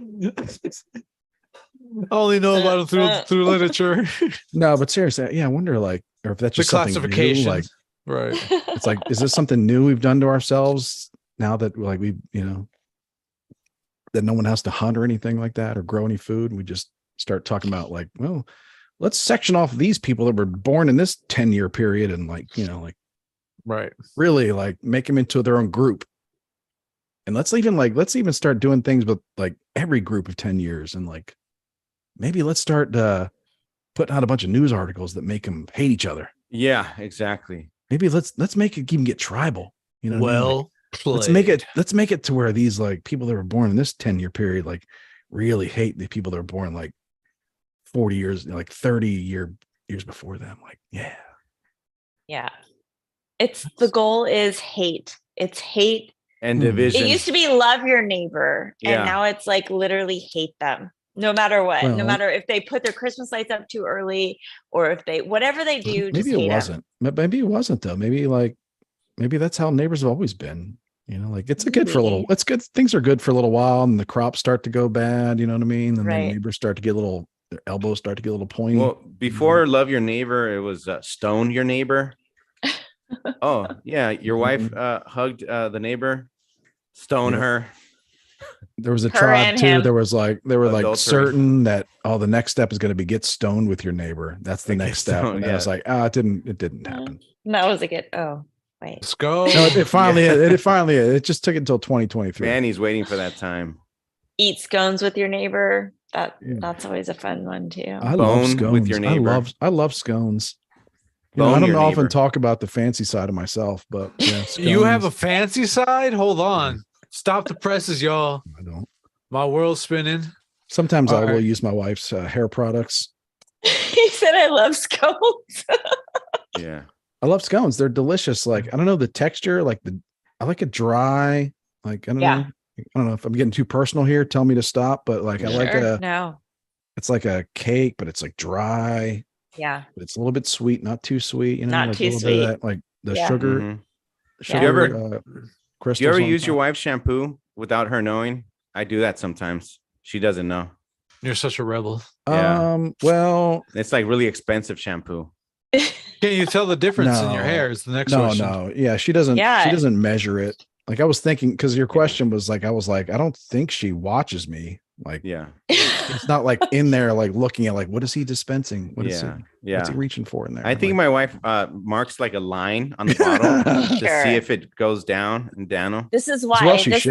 I only know about it through literature. No, but seriously, I wonder, like, or if that's just the something classification, new, like, right? It's like, is this something new we've done to ourselves now that, like, we, that no one has to hunt or anything like that or grow any food? We just start talking about, like, well, let's section off these people that were born in this 10-year period and, like, like, right, really, like, make them into their own group. And let's even start doing things with, like, every group of 10 years and, like, maybe let's start putting out a bunch of news articles that make them hate each other. Yeah, exactly. Maybe let's make it even get tribal. Well, let's make it to where these, like, people that were born in this 10-year period, like, really hate the people that were born like 40 years, like 30 years before them. Like, yeah. It's the goal is hate. It's hate and division. It used to be love your neighbor, and now it's like literally hate them. No matter what, no matter if they put their Christmas lights up too early or if they, whatever they do, maybe it wasn't. Maybe it wasn't though. Maybe that's how neighbors have always been. Like it's good for a little. It's good. Things are good for a little while, and the crops start to go bad. You know what I mean? And then neighbors start to get their elbows start to get a little pointy. Well, before love your neighbor, it was stone your neighbor. Oh yeah, your wife hugged the neighbor, stone her. There was a tribe too. They were like certain that the next step is going to be get stoned with your neighbor. That's the next step. And I was like, it didn't happen. That was a good. Oh wait, let's go. No, it finally it just took until 2023. Man, he's waiting for that time. Eat scones with your neighbor. That's always a fun one too. I love scones with your neighbor. I love scones. I don't often talk about the fancy side of myself, but you have a fancy side. Hold on. Stop the presses, y'all. I don't. My world's spinning. Sometimes I will use my wife's hair products. He said, "I love scones." Yeah. I love scones. They're delicious. Like, I don't know the texture, I like it dry. Like, I don't know if I'm getting too personal here. Tell me to stop. But like, I like it's like a cake, but it's like dry. Yeah. But it's a little bit sweet, not too sweet. You know, not like too a little sweet. bit of that, like the sugar. Mm-hmm. Sugar. Crystals. Do you ever use your wife's shampoo without her knowing? I do that sometimes. She doesn't know. You're such a rebel. Yeah. Well, it's like really expensive shampoo. Can you tell the difference in your hair? Is the next question. No. Yeah, she doesn't. Yeah. She doesn't measure it. Like I was thinking, because your question was like, I was like, I don't think she watches me. Like, yeah, it's not like in there, like looking at like, what is he dispensing? What's he reaching for in there? I think my wife marks like a line on the bottle to see if it goes down and down. This is why this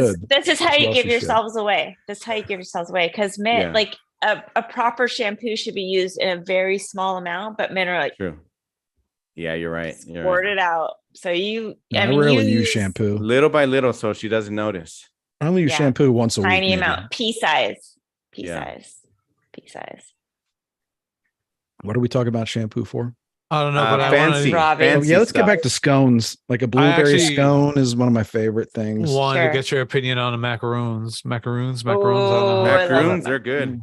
is how you give yourselves away. This is how you give yourselves away. Because men, like a proper shampoo should be used in a very small amount, but men are like, true. Yeah, you're right. Squirt it out. So I rarely use shampoo little by little, so she doesn't notice. I only use shampoo once a week. Tiny amount, pea size. What are we talking about shampoo for? I don't know, but fancy. Let's get back to scones. Like a blueberry scone is one of my favorite things. Wanted to get your opinion on the macaroons. Macaroons. Macaroons, they're good.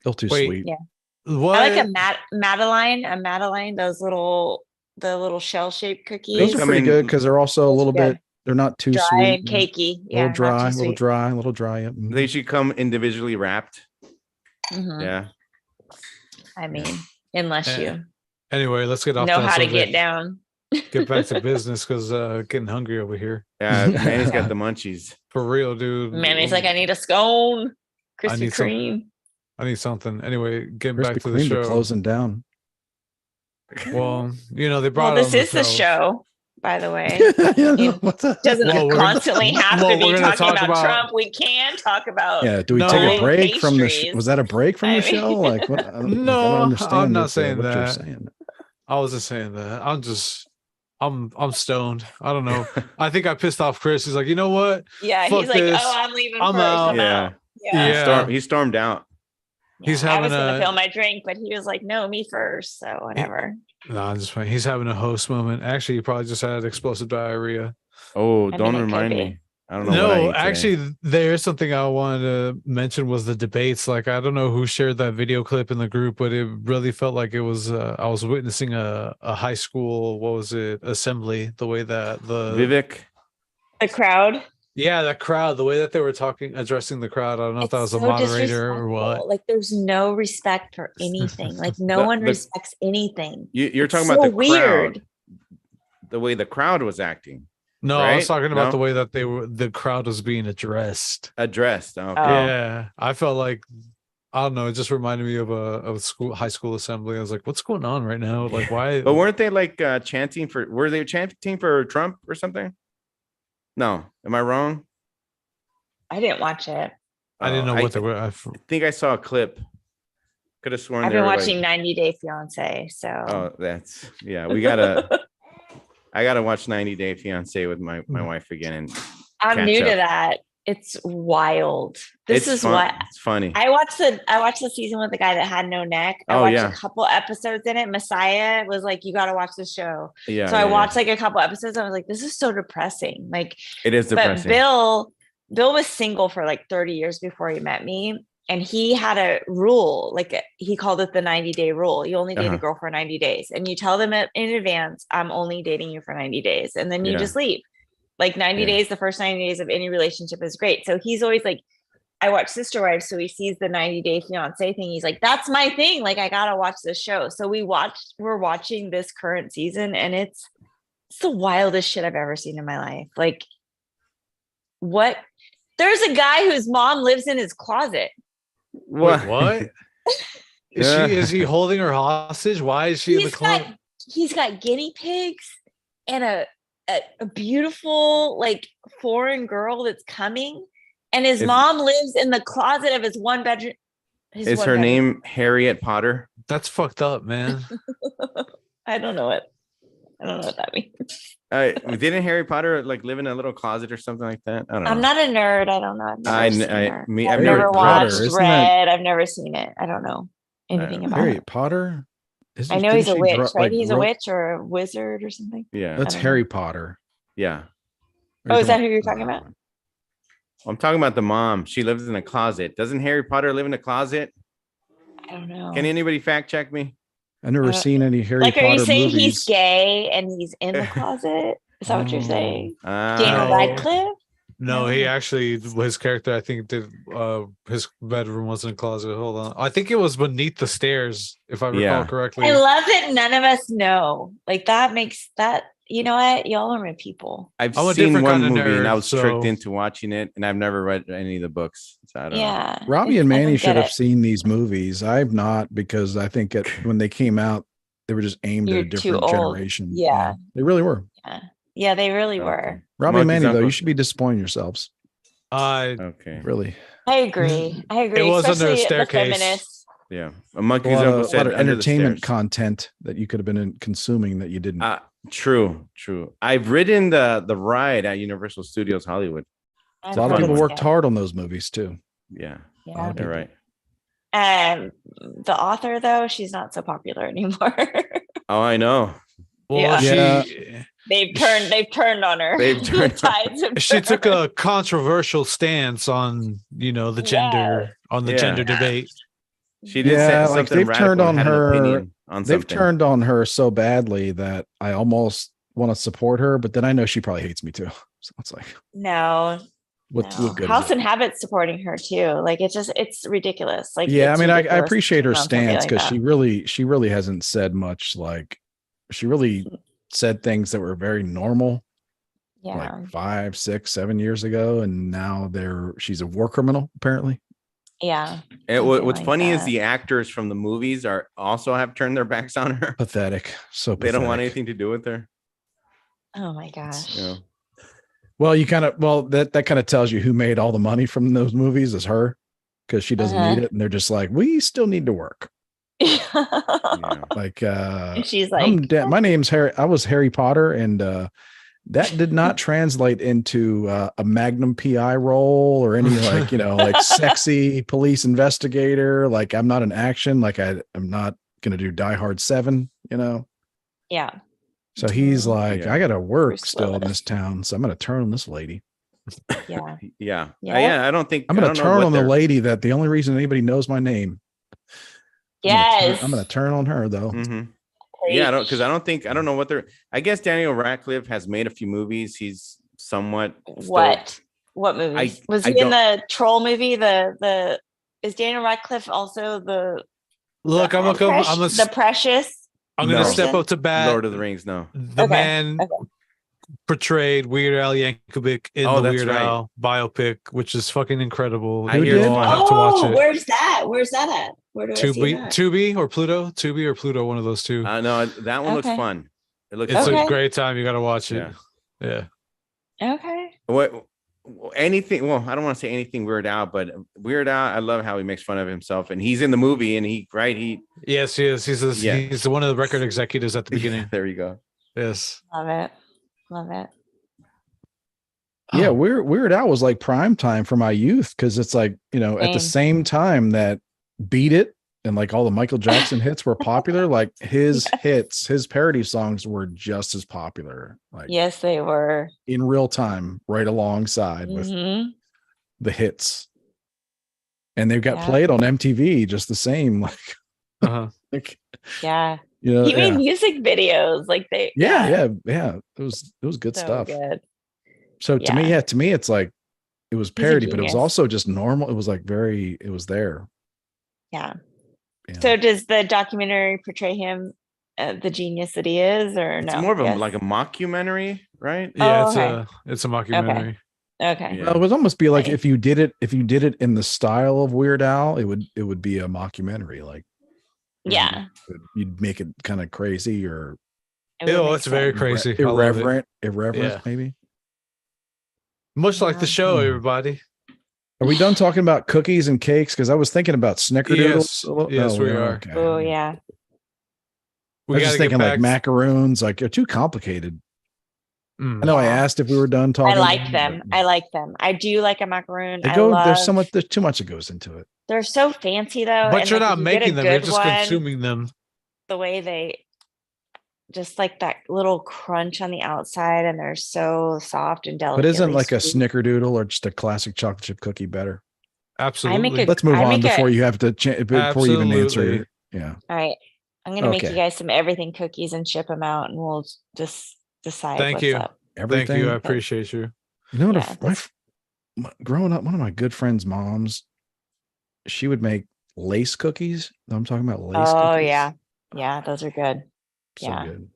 Still too sweet. Yeah. What? I like a Madeline. The little shell shaped cookies. Those are pretty good because they're also a little bit. They're not too dry sweet and cakey. A little dry. Yep. They should come individually wrapped. Mm-hmm. Yeah. I mean, unless you anyway, let's get off. Know how to get down. Get back to business because getting hungry over here. Yeah, Manny's got the munchies. For real, dude. Manny's like, I need a scone. Krispy Kreme. I need something. Anyway, getting Krispy back to the show. Closing down. Well, they brought. This is the show, by the way. Doesn't constantly have to be talking about Trump. We can talk about. Yeah. Do we take a break from the? Was that a break from the show? Like, what? No, I'm not saying that. You're saying. I wasn't saying that. I'm stoned. I don't know. I think I pissed off Chris. He's like, you know what? Yeah. He's like, oh, I'm leaving. I'm out. Yeah. He stormed out. He's having I was gonna fill my drink, but he was like, "No, me first." So whatever. No, I'm just fine. He's having a host moment. Actually, he probably just had explosive diarrhea. Oh, don't remind me. I don't know. No, actually, there's something I wanted to mention was the debates. Like, I don't know who shared that video clip in the group, but it really felt like it was. I was witnessing a high school. What was it? Assembly. The way that the crowd. Yeah, the crowd, the way that they were addressing the crowd. I don't know if that was a moderator or what. Like, there's no respect for anything. Like, no one respects anything. You're talking about the crowd. The way the crowd was acting. No, right? I was talking about the way that the crowd was being addressed. Okay. Yeah, I felt like, I don't know. It just reminded me of a high school assembly. I was like, what's going on right now? Like, why? But weren't they like chanting for Trump or something? No, am I wrong? I didn't watch it. I didn't know what they were. I think I saw a clip. Could have sworn I've been watching 90 Day Fiance. So I gotta watch 90 Day Fiance with my wife again. And I'm new to that. It's wild. It's funny. I watched the season with the guy that had no neck. I watched a couple episodes in it. Messiah was like, you got to watch the show. Yeah. So I watched like a couple episodes. I was like, this is so depressing. Like, it is depressing. But Bill was single for like 30 years before he met me. And he had a rule, like he called it the 90-day rule. You only date a girl for 90 days. And you tell them in advance, I'm only dating you for 90 days. And then you just leave. Like 90 days, the first 90 days of any relationship is great. So he's always like, I watch Sister Wives. So he sees the 90 Day Fiance thing. He's like, that's my thing. Like, I got to watch this show. So we're watching this current season and it's the wildest shit I've ever seen in my life. Like, what? There's a guy whose mom lives in his closet. What? Wait, what? Is he holding her hostage? Why is she in the closet? He's got guinea pigs and a beautiful like foreign girl that's coming, and his mom lives in the closet of his one bedroom. Is her name Harriet Potter? That's fucked up, man. I don't know what that means. Didn't Harry Potter like live in a little closet or something like that? I don't know. I'm not a nerd. I don't know. I've never watched Red. I've never seen it. I don't know anything about Harry it. Potter. I know he's a witch, right? He's a witch or a wizard or something. Yeah. That's Harry Potter. Yeah. Oh, is that who you're talking about? I'm talking about the mom. She lives in a closet. Doesn't Harry Potter live in a closet? I don't know. Can anybody fact check me? I've never seen any Harry Potter movies. Are you saying he's gay and he's in the closet? Is that what you're saying? Daniel Radcliffe? No, he actually, his character, I think, did his bedroom wasn't a closet. Hold on. I think it was beneath the stairs, if I recall correctly. I love that none of us know. Like, that makes that, you know what? Y'all are my people. I've seen one movie nerd, and I was tricked into watching it, and I've never read any of the books. So I don't know. Robbie and Manny should have seen these movies. I've not, because I think when they came out, they were just aimed at a different generation. Yeah. They really were. Yeah, they really were. Robbie and Manny, though, you should be disappointing yourselves. Okay. Really. I agree. It was under a staircase. Yeah. A monkey's a uncle said lot of entertainment content that you could have been consuming that you didn't. True. I've ridden the ride at Universal Studios Hollywood. A lot of people worked hard on those movies too. Yeah. You're right. The author, though, she's not so popular anymore. Oh, I know. Well, they've turned on her. She took a controversial stance on, the gender gender debate. She did say something they've turned on her. They've turned on her so badly that I almost want to support her, but then I know she probably hates me too. So it's like what good House and Habit supporting her too. Like it's ridiculous. Like I mean, I appreciate her stance because she really hasn't said much. Like she really said things that were very normal. Like 5, 6, 7 years ago, and now she's a war criminal apparently. Yeah. And what's funny is the actors from the movies also have turned their backs on her. Pathetic. So pathetic. They don't want anything to do with her. Oh my gosh. Well, that kind of tells you who made all the money from those movies is her, because she doesn't need it, and they're just like, we still need to work. Like she's like, my name's Harry. I was Harry Potter, and that did not translate into a Magnum PI role or any like sexy police investigator. Like I'm not an action. Like I'm not gonna do Die Hard 7. Yeah. So he's like, I got to work still in this town, so I'm going to turn on this lady. Yeah. I don't think I'm going to turn on the lady that the only reason anybody knows my name. Yes. I'm going to turn on her though. Mm-hmm. Yeah, I don't know what they're. I guess Daniel Radcliffe has made a few movies. He's somewhat. What movies? Was he in the Troll movie? Is Daniel Radcliffe also the? Look, the Precious. I'm going to step up to bat. Lord of the Rings, no. The man portrayed Weird Al Yankovic in the Weird Al biopic, which is fucking incredible. You all have to watch it. Where's that? Where's that at? Where do I see that? Tubi or Pluto? Tubi or Pluto, one of those two. No, that one looks fun. It's a great time. You got to watch it. Yeah. Okay. Anything? Well, I don't want to say anything Weird Al, but Weird Al, I love how he makes fun of himself, and he's in the movie, and yes, he is. He's one of the record executives at the beginning. There you go. Yes, love it. Yeah, Weird Al was like prime time for my youth, because it's like at the same time that Beat It and like all the Michael Jackson hits were popular, like his parody songs were just as popular. Like yes, they were in real time, right alongside with the hits, and they got played on MTV just the same. Like, he made music videos like they. It was good stuff. Good. So to me, it's like it was parody, but it was also just normal. It was like it was there. Yeah. So does the documentary portray him the genius that he is, or no? It's more of like a mockumentary, right? Yeah, it's a mockumentary. Okay. Yeah. Well, it would almost be like if you did it in the style of Weird Al, it would be a mockumentary. Like you'd make it kind of crazy or it's very crazy. Irreverent, maybe. Much like the show, everybody. Are we done talking about cookies and cakes? Because I was thinking about snickerdoodles. Yes, we are. Okay. Oh, yeah. I was just thinking like macaroons, like they're too complicated. I know I asked if we were done talking. I like them. I do like a macaroon. There's too much that goes into it. They're so fancy though. But you're not making them, you're just consuming them. the way they just like that little crunch on the outside, and they're so soft and delicate. But isn't like a snickerdoodle or just a classic chocolate chip cookie better? Absolutely. Let's move on before you have to before you even answer. Yeah. All right. I'm gonna make you guys some everything cookies and ship them out, and we'll just decide. Thank you. Up. Everything. Thank you. I appreciate you. You know what? Growing up, one of my good friends' moms, she would make lace cookies. I'm talking about lace cookies. Oh yeah, yeah, those are good. So good.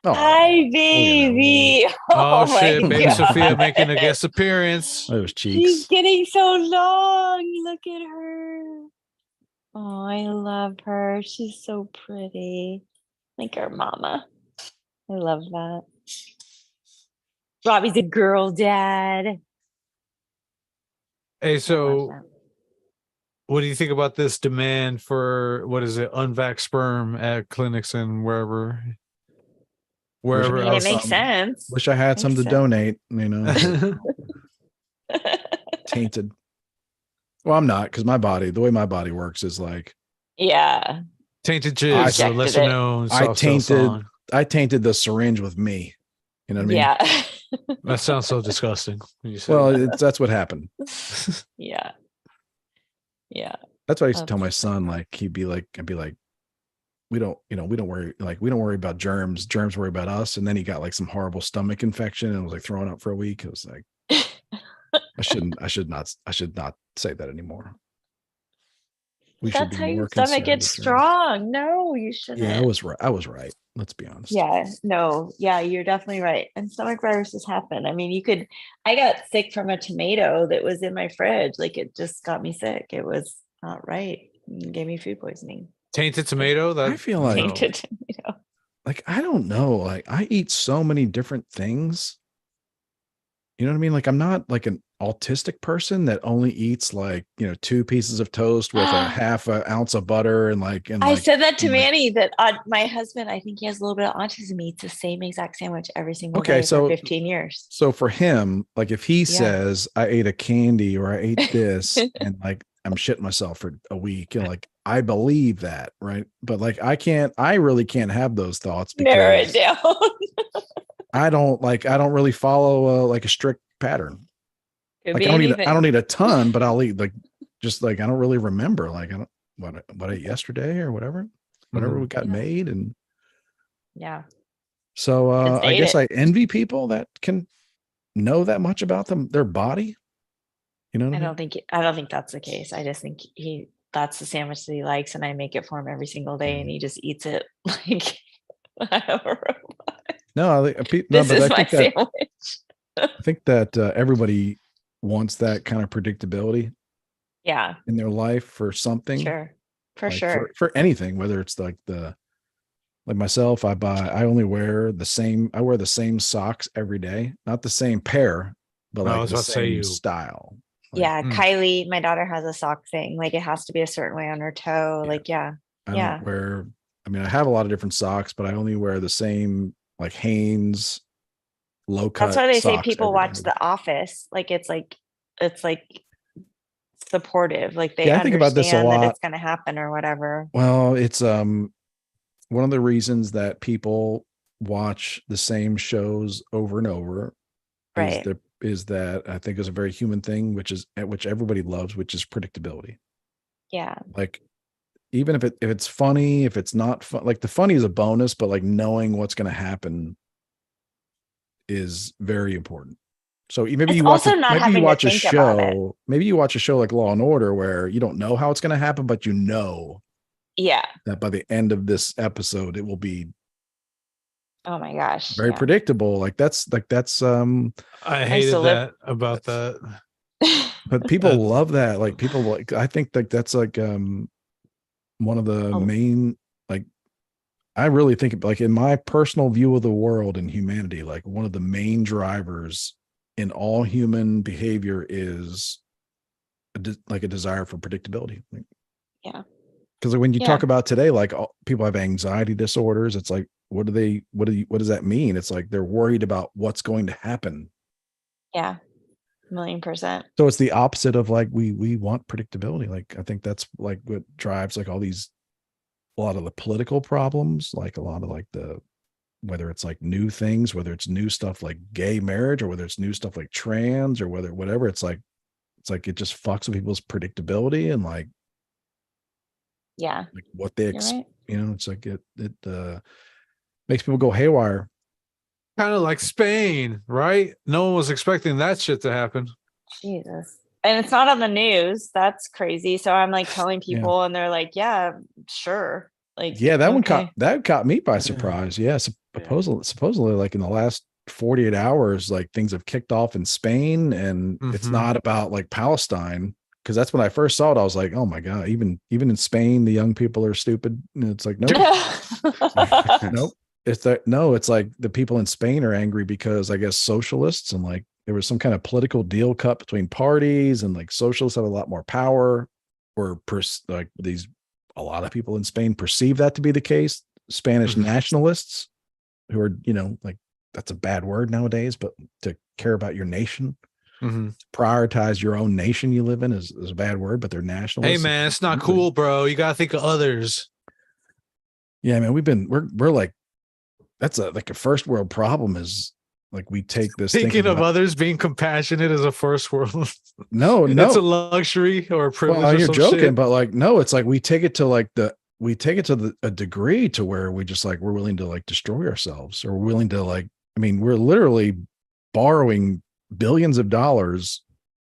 Oh, hi, baby. Oh shit, baby Sophia making a guest appearance. Those cheeks. She's getting so long. Look at her. Oh, I love her. She's so pretty. Like her mama. I love that. Robbie's a girl dad. Hey, so what do you think about this demand for unvaxxed sperm at clinics and wherever else? It makes sense. Wish I had some to donate, tainted. Well, I'm not, because the way my body works is like, tainted jizz, lesser known. I tainted the syringe with me. You know what I mean? Yeah. That sounds so disgusting. Well, that's what happened. Yeah. That's what I used to tell my son. Like I'd be like, we don't worry about germs. Germs worry about us. And then he got like some horrible stomach infection and was like throwing up for a week. It was like, I should not say that anymore. That's how your stomach gets strong. No, you shouldn't. Yeah, I was right. Let's be honest. Yeah, no, yeah, you're definitely right. And stomach viruses happen. I mean, I got sick from a tomato that was in my fridge. Like it just got me sick. It was not right. It gave me food poisoning. Tainted tomato? I feel like tainted tomato. Like, I don't know. Like I eat so many different things. You know what I mean? Like I'm not like an autistic person that only eats like, 2 pieces of toast with a half an ounce of butter and I said that to Manny that my husband, I think he has a little bit of autism, eats the same exact sandwich every single day for 15 years. So for him, like if he says I ate a candy or I ate this and like I'm shitting myself for a week, like I believe that, right? But like I really can't have those thoughts because narrow it down. I don't really follow like a strict pattern. Like I don't need a ton, but I'll eat like just like I don't really remember like I don't what I ate yesterday or whatever we got made and So I guess I envy people that can know that much about their body. You know what I mean? I don't think that's the case. I just think that's the sandwich that he likes, and I make it for him every single day, and he just eats it like I have a robot. No, this is my sandwich. I think that everybody wants that kind of predictability. Yeah. In their life for something. Sure. For like sure. For anything, whether it's like myself, I wear the same socks every day, not the same pair, but like the same style. Like, Kylie, my daughter, has a sock thing. Like it has to be a certain way on her toe. Like, I don't wear, I have a lot of different socks, but I only wear the same like Hanes low cut. That's why they say people watch The Office. Like it's like supportive. Like they I think about this a lot. That it's going to happen or whatever. Well, it's one of the reasons that people watch the same shows over and over. Right. Is that I think is a very human thing, which everybody loves, which is predictability. Yeah. Like even if it's funny, if it's not fun, like the funny is a bonus, but like knowing what's going to happen is very important. So maybe you watch a show like Law and Order where you don't know how it's going to happen, but you know that by the end of this episode it will be oh my gosh very predictable. Like that's I hated that about that. But people love that. Like people like I think like that's like one of the main like I really think like in my personal view of the world and humanity, like one of the main drivers in all human behavior is a desire for predictability. Because when you talk about today, like people have anxiety disorders. It's like, what does that mean? It's like they're worried about what's going to happen. Yeah. 1,000,000%. So it's the opposite of like we want predictability. Like I think that's like what drives like all these a lot of the political problems, like a lot of like whether it's like new things, whether it's new stuff like gay marriage, or whether it's new stuff like trans, or whatever, it's like it just fucks with people's predictability and like what they right. it's like it makes people go haywire. Kind of like Spain, right? No one was expecting that shit to happen. Jesus. And it's not on the news. That's crazy. So I'm like telling people and they're like, yeah, sure. Like, yeah, one caught me by surprise. Yeah. Supposedly like in the last 48 hours, like things have kicked off in Spain, and it's not about like Palestine. Cause that's when I first saw it. I was like, oh my God, even in Spain, the young people are stupid. And it's like, nope. Nope. It's like the people in Spain are angry because I guess socialists, and like there was some kind of political deal cut between parties, and like socialists have a lot more power, or like a lot of people in Spain perceive that to be the case. Spanish nationalists, who are, like, that's a bad word nowadays, but to care about your nation, prioritize your own nation you live in is a bad word, but they're nationalists. Hey man, it's not cool, bro. You gotta think of others. Yeah, man, we're like, that's like a first world problem, is like we take this thinking of others, being compassionate is a first world. No, it's a luxury or a privilege. Well, you're joking, shit. But like, no, it's like we take it to a degree to where we just like, we're willing to like destroy ourselves, or we're willing to like, I mean, we're literally borrowing billions of dollars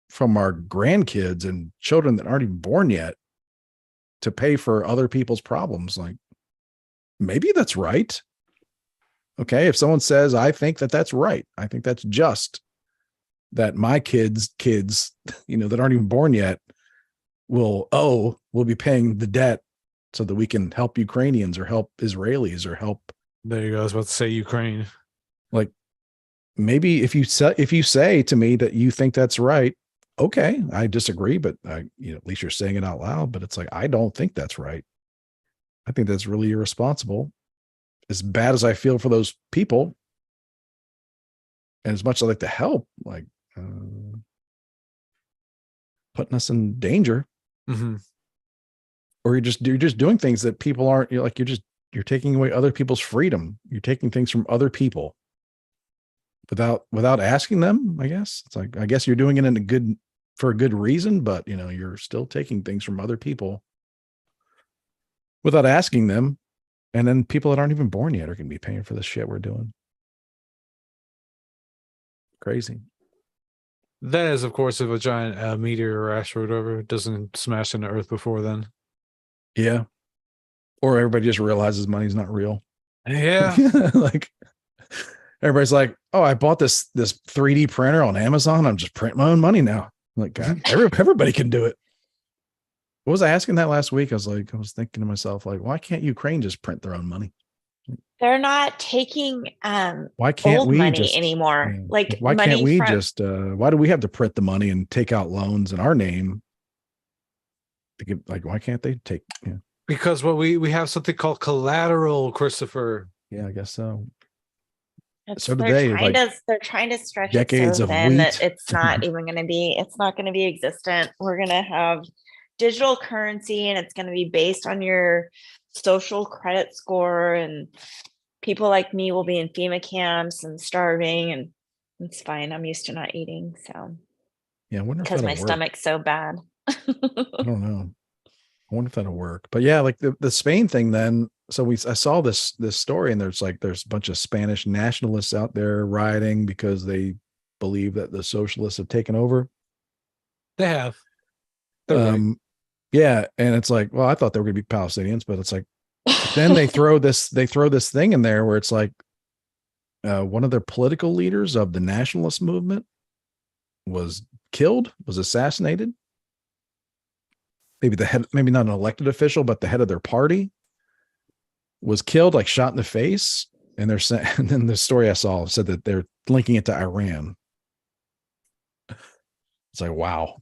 from our grandkids and children that aren't even born yet to pay for other people's problems. Like, maybe that's right. Okay. If someone says, I think that's right, I think that's just, that my kids, that aren't even born yet will be paying the debt so that we can help Ukrainians or help Israelis or help. There you go. I was about to say Ukraine. Like, maybe if you say to me that you think that's right, okay, I disagree, but at least you're saying it out loud. But it's like, I don't think that's right. I think that's really irresponsible. As bad as I feel for those people, and as much as I like to help, like putting us in danger, or you're just doing things that people aren't. You're taking away other people's freedom. You're taking things from other people without asking them. I guess it's like, I guess you're doing it for a good reason, but you're still taking things from other people without asking them. And then people that aren't even born yet are going to be paying for the shit we're doing. Crazy. That is, of course, if a giant meteor or asteroid or whatever doesn't smash into Earth before then. Yeah. Or everybody just realizes money's not real. Yeah. Like, everybody's like, oh, I bought this 3D printer on Amazon. I'm just printing my own money now. I'm like, God, everybody can do it. What was I asking that last week? I was thinking to myself, like, why can't Ukraine just print their own money? They're not taking why can't we money just, anymore? Like, why can't we just why do we have to print the money and take out loans in our name? Like, why can't they take? Yeah. Because we have something called collateral, Christopher. Yeah, I guess so. So they're trying to stretch decades it so of thin wheat. that it's not even going to be. It's not going to be existent. We're going to have digital currency, and it's going to be based on your social credit score, and people like me will be in FEMA camps and starving, and it's fine. I'm used to not eating, so yeah, I wonder because my stomach's so bad. I don't know. I wonder if that'll work. But yeah, like the Spain thing then. So I saw this story, and there's a bunch of Spanish nationalists out there rioting because they believe that the socialists have taken over. They have. Yeah, and it's like, well, I thought they were going to be Palestinians, but it's like, then they throw this thing in there where it's like, one of their political leaders of the nationalist movement was assassinated. Maybe the head, maybe not an elected official, but the head of their party was killed, like shot in the face. And they're saying, and then the story I saw said that they're linking it to Iran. It's like, wow.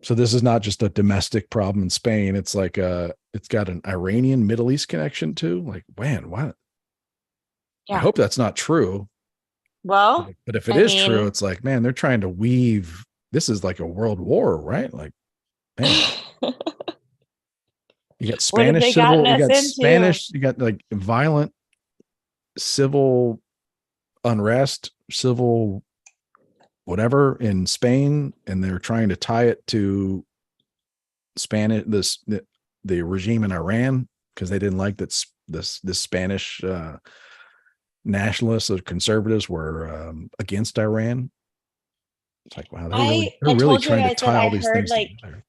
So this is not just a domestic problem in Spain. It's like it's got an Iranian Middle East connection too. Like, man, what? Yeah. I hope that's not true. Well, but if it is true, it's like, man, they're trying to weave. This is like a world war, right? Like, man. You got Spanish civil, you got Spanish, you got like violent civil unrest, civil whatever in Spain, and they're trying to tie it to Spanish the regime in Iran because they didn't like that this Spanish nationalists or conservatives were against Iran. It's like, wow, they're really trying to tie all these things together.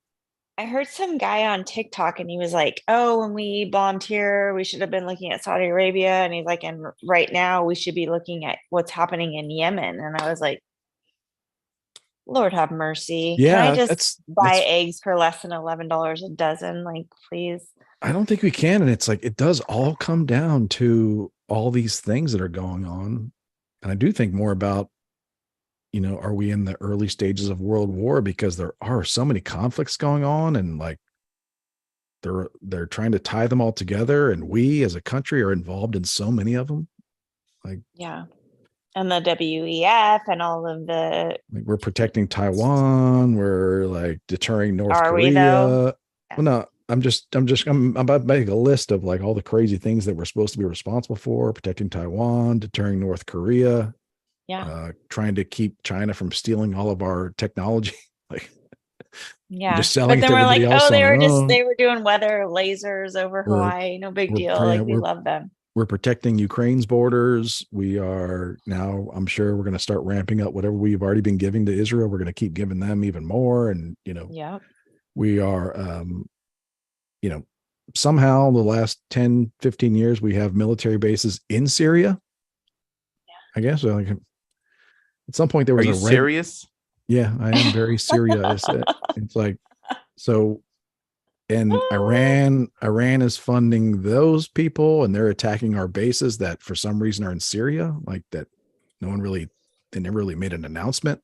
I heard some guy on TikTok and he was like, oh, when we bombed here, we should have been looking at Saudi Arabia. And he's like, and right now we should be looking at what's happening in Yemen. And I was like, Lord have mercy. Yeah, can I just buy eggs for less than $11 a dozen? Like, please. I don't think we can. And it's like, it does all come down to all these things that are going on. And I do think more about, are we in the early stages of world war? Because there are so many conflicts going on, and like they're trying to tie them all together. And we as a country are involved in so many of them. Like, yeah. And the WEF and all of the, like, we're protecting Taiwan. We're like deterring North Korea. We though? Yeah. Well, no, I'm about to make a list of like all the crazy things that we're supposed to be responsible for: protecting Taiwan, deterring North Korea. Yeah. Trying to keep China from stealing all of our technology. Like, yeah. Just selling but then we're like, else they were doing weather lasers over Hawaii. No big deal. Like, we love them. We're protecting Ukraine's borders. We are now, I'm sure we're going to start ramping up whatever we've already been giving to Israel. We're going to keep giving them even more. And, yeah, we are, somehow the last 10, 15 years, we have military bases in Syria. Yeah. I guess like at some point there was serious? Yeah, I am very serious. It's like, so, and Iran is funding those people, and they're attacking our bases that for some reason are in Syria, like that. They never really made an announcement.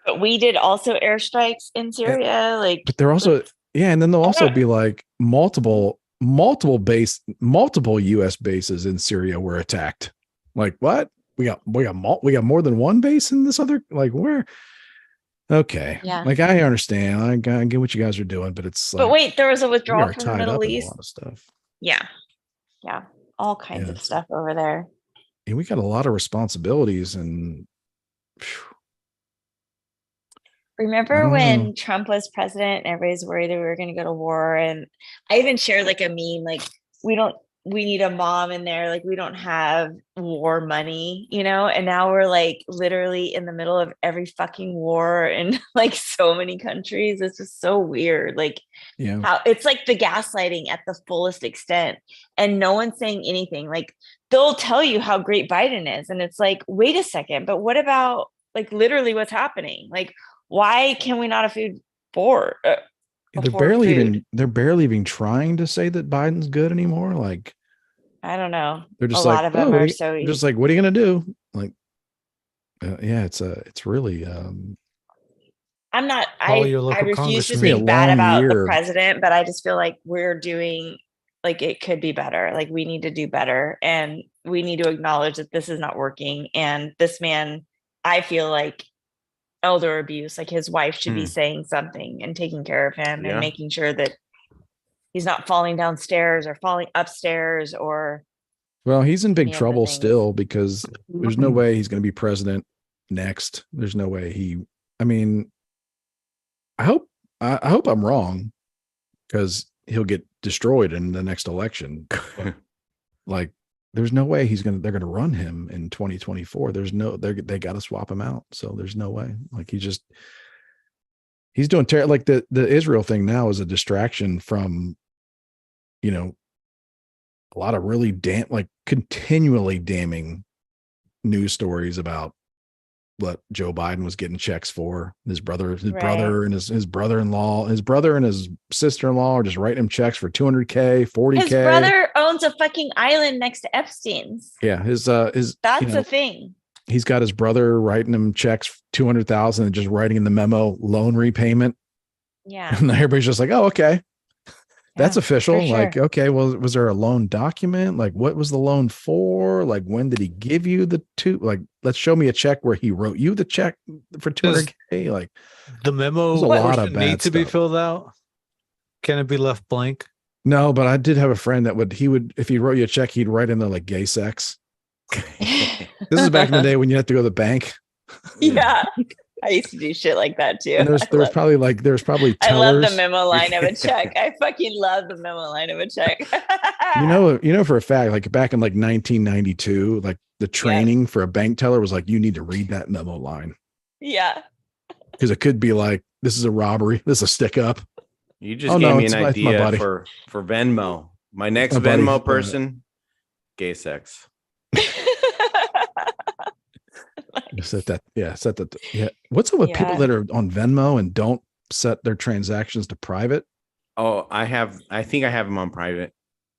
But we did also airstrikes in Syria, but they're also, and then they'll also be like multiple U.S. bases in Syria were attacked. Like, what? We got more than one base in this other, like, where? Okay. Yeah. Like, I understand. I get what you guys are doing, but it's like, but wait, there was a withdrawal from the Middle East. A lot of stuff. Yeah. Yeah. All kinds of stuff over there. And we got a lot of responsibilities, and remember when Trump was president and everybody's worried that we were going to go to war? And I even shared like a meme, like, we need a mom in there. Like, we don't have war money, and now we're like literally in the middle of every fucking war in like so many countries. It's just so weird. Like, how it's like the gaslighting at the fullest extent, and no one's saying anything. Like, they'll tell you how great Biden is. And it's like, wait a second, but what about like literally what's happening? Like, why can we not afford they're barely even trying to say that Biden's good anymore. Like, I don't know. They're just a like, lot of them are so just like, what are you going to do? Like, it's really, I'm not, I refuse to speak bad about the president, but I just feel like we're doing, like, it could be better. Like, we need to do better, and we need to acknowledge that this is not working. And this man, I feel like, elder abuse, like his wife should be saying something and taking care of him and making sure that he's not falling downstairs or falling upstairs or. Well, he's in big trouble still, because there's no way he's going to be president next. There's no way I hope I'm wrong, because he'll get destroyed in the next election. Like, there's no way they're going to run him in 2024. They got to swap him out. So there's no way. Like, he's doing terrible. Like, the Israel thing now is a distraction from, a lot of really continually damning news stories about what Joe Biden was getting checks for. His brother and his brother-in-law, his brother and his sister-in-law are just writing him checks for $200K, $40K. His brother owns a fucking island next to Epstein's. Yeah. His that's a thing. He's got his brother writing him checks, $200,000, and just writing in the memo loan repayment. Yeah. And everybody's just like, oh, okay. That's official. Sure. Like, okay, well, was there a loan document? Like, what was the loan for? Like, when did he give you the like, let's show me a check where he wrote you the check for $200K. Like, the memo a lot of need to be filled out. Can it be left blank? No, but I did have a friend that if he wrote you a check, he'd write in there like gay sex. This is back in the day when you had to go to the bank. Yeah. I used to do shit like that too. And there's probably tellers. I love the memo line of a check. I fucking love the memo line of a check. For a fact, like back in like 1992, like the training for a bank teller was like, you need to read that memo line. Yeah. Because it could be like, this is a robbery. This is a stick up. You just gave me an idea for Venmo. My next Venmo person, gay sex. Set that. Yeah. What's up with people that are on Venmo and don't set their transactions to private? Oh, I think I have them on private.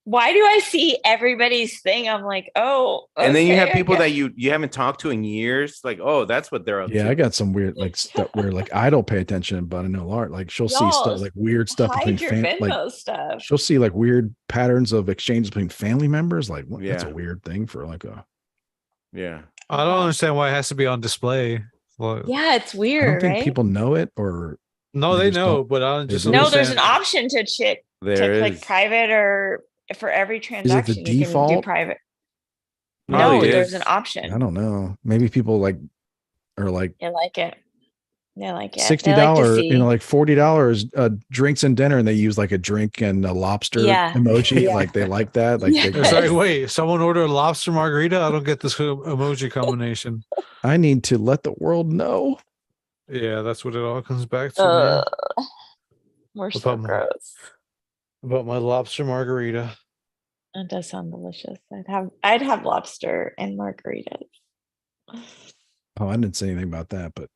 Why do I see everybody's thing? I'm like, oh. Okay, and then you have people that you haven't talked to in years. Like, oh, that's what they're up to. Yeah, I got some weird like stuff where like I don't pay attention, but I know Art, like she'll see stuff like weird stuff between stuff. She'll see like weird patterns of exchanges between family members. Like, that's a weird thing for like a. Yeah. I don't understand why it has to be on display. Well, yeah, it's weird. I don't think people know it or. No, they know, but I just no. There's an option to click private or for every transaction. Is it the default? You can do private. No, there's an option. I don't know. Maybe people like are like. They like it. They like it. $60, like $40 drinks and dinner, and they use like a drink and a lobster emoji. Yeah. Like they like that. Like it's like, wait, someone ordered a lobster margarita? I don't get this emoji combination. I need to let the world know. Yeah, that's what it all comes back to. We're so gross. About my lobster margarita. It does sound delicious. I'd have lobster and margaritas. Oh, I didn't say anything about that, but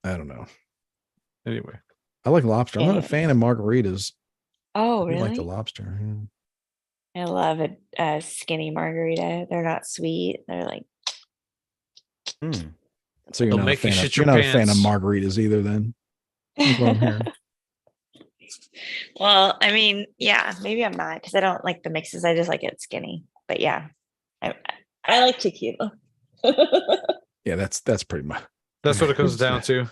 I don't know. Anyway, I like lobster. I'm not a fan of margaritas. Oh, really? I like the lobster. Yeah. I love a skinny margarita. They're not sweet. They're like. So you're not a fan of margaritas either, then? Well, I mean, yeah, maybe I'm not because I don't like the mixes. I just like it skinny. But yeah, I like tequila. Yeah, that's pretty much. That's what it comes down to.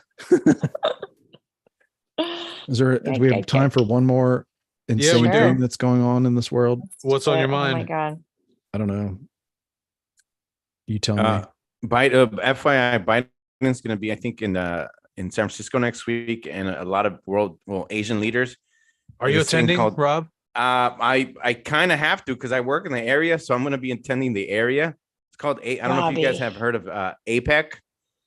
Do we have time for one more insane thing that's going on in this world? What's on your mind? Oh my god! I don't know. You tell me. FYI, Biden's going to be, I think, in San Francisco next week, and a lot of Asian leaders. Are you attending, Rob? I kind of have to because I work in the area, so I'm going to be attending the area. It's called I don't know if you guys have heard of APEC.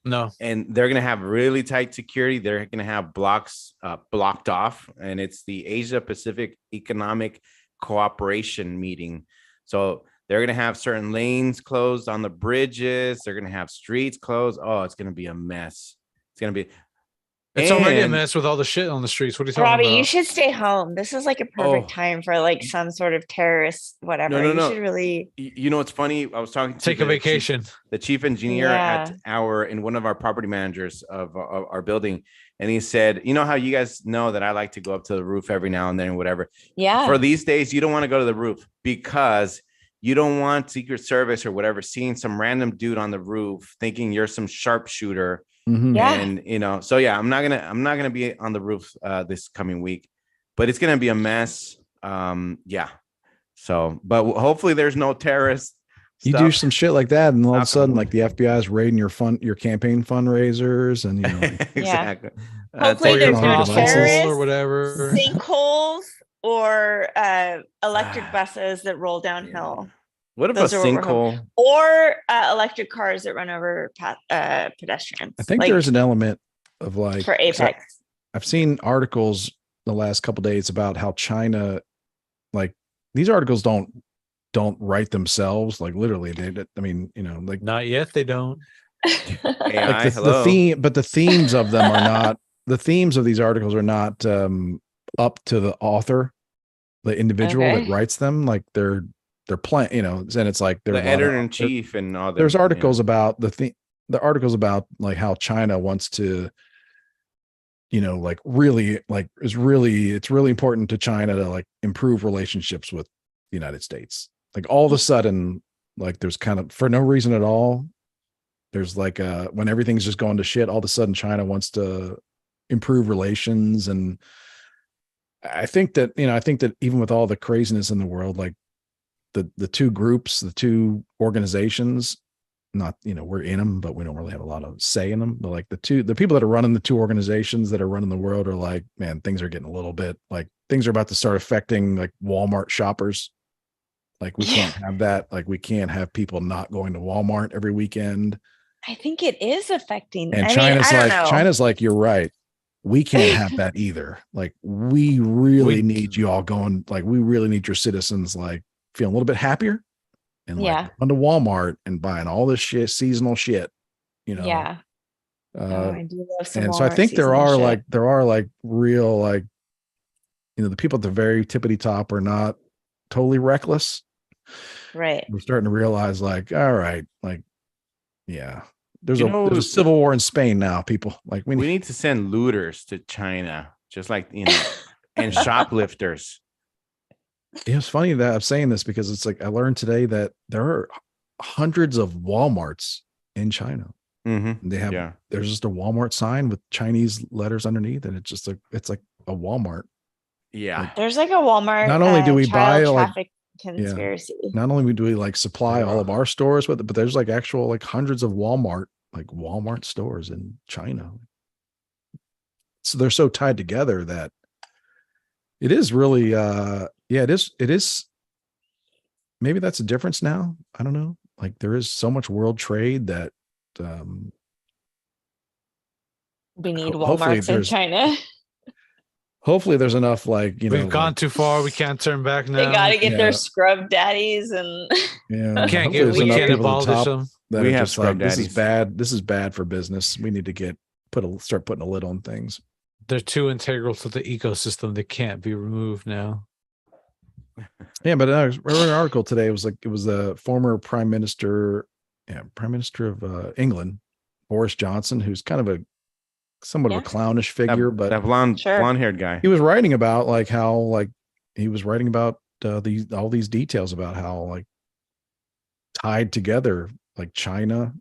No. And they're going to have really tight security. They're going to have blocks blocked off, and it's the Asia Pacific Economic Cooperation meeting. So they're going to have certain lanes closed on the bridges. They're going to have streets closed. Oh, it's going to be a mess. It's going to be. It's already a mess with all the shit on the streets. What are you talking about? Robbie, you should stay home. This is like a perfect time for like some sort of terrorist, whatever. No. You should really. You know what's funny? I was talking to take a vacation. The chief engineer in one of our property managers of our building, and he said, "You know how you guys know that I like to go up to the roof every now and then, whatever. Yeah. For these days, you don't want to go to the roof because you don't want Secret Service or whatever seeing some random dude on the roof thinking you're some sharpshooter." Mm-hmm. Yeah. And so I'm not gonna be on the roof this coming week, but it's gonna be a mess. So, but hopefully there's no terrorists. You do some shit like that, and all of a sudden, like the FBI is raiding your campaign fundraisers, and exactly. Hopefully there's no terrorists or whatever, sinkholes or electric buses that roll downhill. What about sinkhole? Or electric cars that run over pedestrians? I think there's an element of like for Apex. I've seen articles the last couple of days about how China, like these articles don't write themselves. Like literally, like not yet. They don't. AI, like the theme, but the themes of them are not. The themes of these articles are not up to the author, the individual that writes them. Like they're playing, and it's like the editor in chief and all that. There's articles about the articles about like how China wants to, like really, like it's really important to China to like improve relationships with the United States. Like all of a sudden, like there's kind of for no reason at all. There's like when everything's just going to shit, all of a sudden China wants to improve relations and I think that even with all the craziness in the world, like the two groups, the two organizations, not, we're in them, but we don't really have a lot of say in them. But like the people that are running the two organizations that are running the world are like, man, things are getting a little bit like things are about to start affecting like Walmart shoppers. Like we can't have that. Like we can't have people not going to Walmart every weekend. I think it is affecting. And China's like, you're right. We can't have that either. Like we really need you all going, like we really need your citizens like feeling a little bit happier and like going to Walmart and buying all this shit, seasonal shit, Yeah. I do love some and Walmart, so I think there are real, like, the people at the very tippity top are not totally reckless. Right. We're starting to realize like, all right, like, yeah, there's a civil war in Spain now, people. Like we need to send looters to China, just like, and shoplifters. It's funny that I'm saying this because it's like I learned today that there are hundreds of Walmarts in China. Mm-hmm. They have there's just a Walmart sign with Chinese letters underneath, and it's just it's like a Walmart. Yeah, like, there's like a Walmart. Not only do we buy traffic conspiracy. Not only do we like supply all of our stores with it, but there's like actual like hundreds of Walmart stores in China. So they're so tied together that it is really it is maybe that's a difference now. I don't know. Like there is so much world trade that we need Walmarts in China. Hopefully there's enough we've gone too far. We can't turn back now. They got to get their scrub daddies and we can't abolish them. We have scrub daddies. This is bad for business. We need to start putting a lid on things. They're too integral to the ecosystem. They can't be removed now. Yeah, but I read an article today. It was the former Prime Minister of England, Boris Johnson, who's kind of somewhat of a clownish figure, but that blonde-haired guy. He was writing about all these details about how tied together like China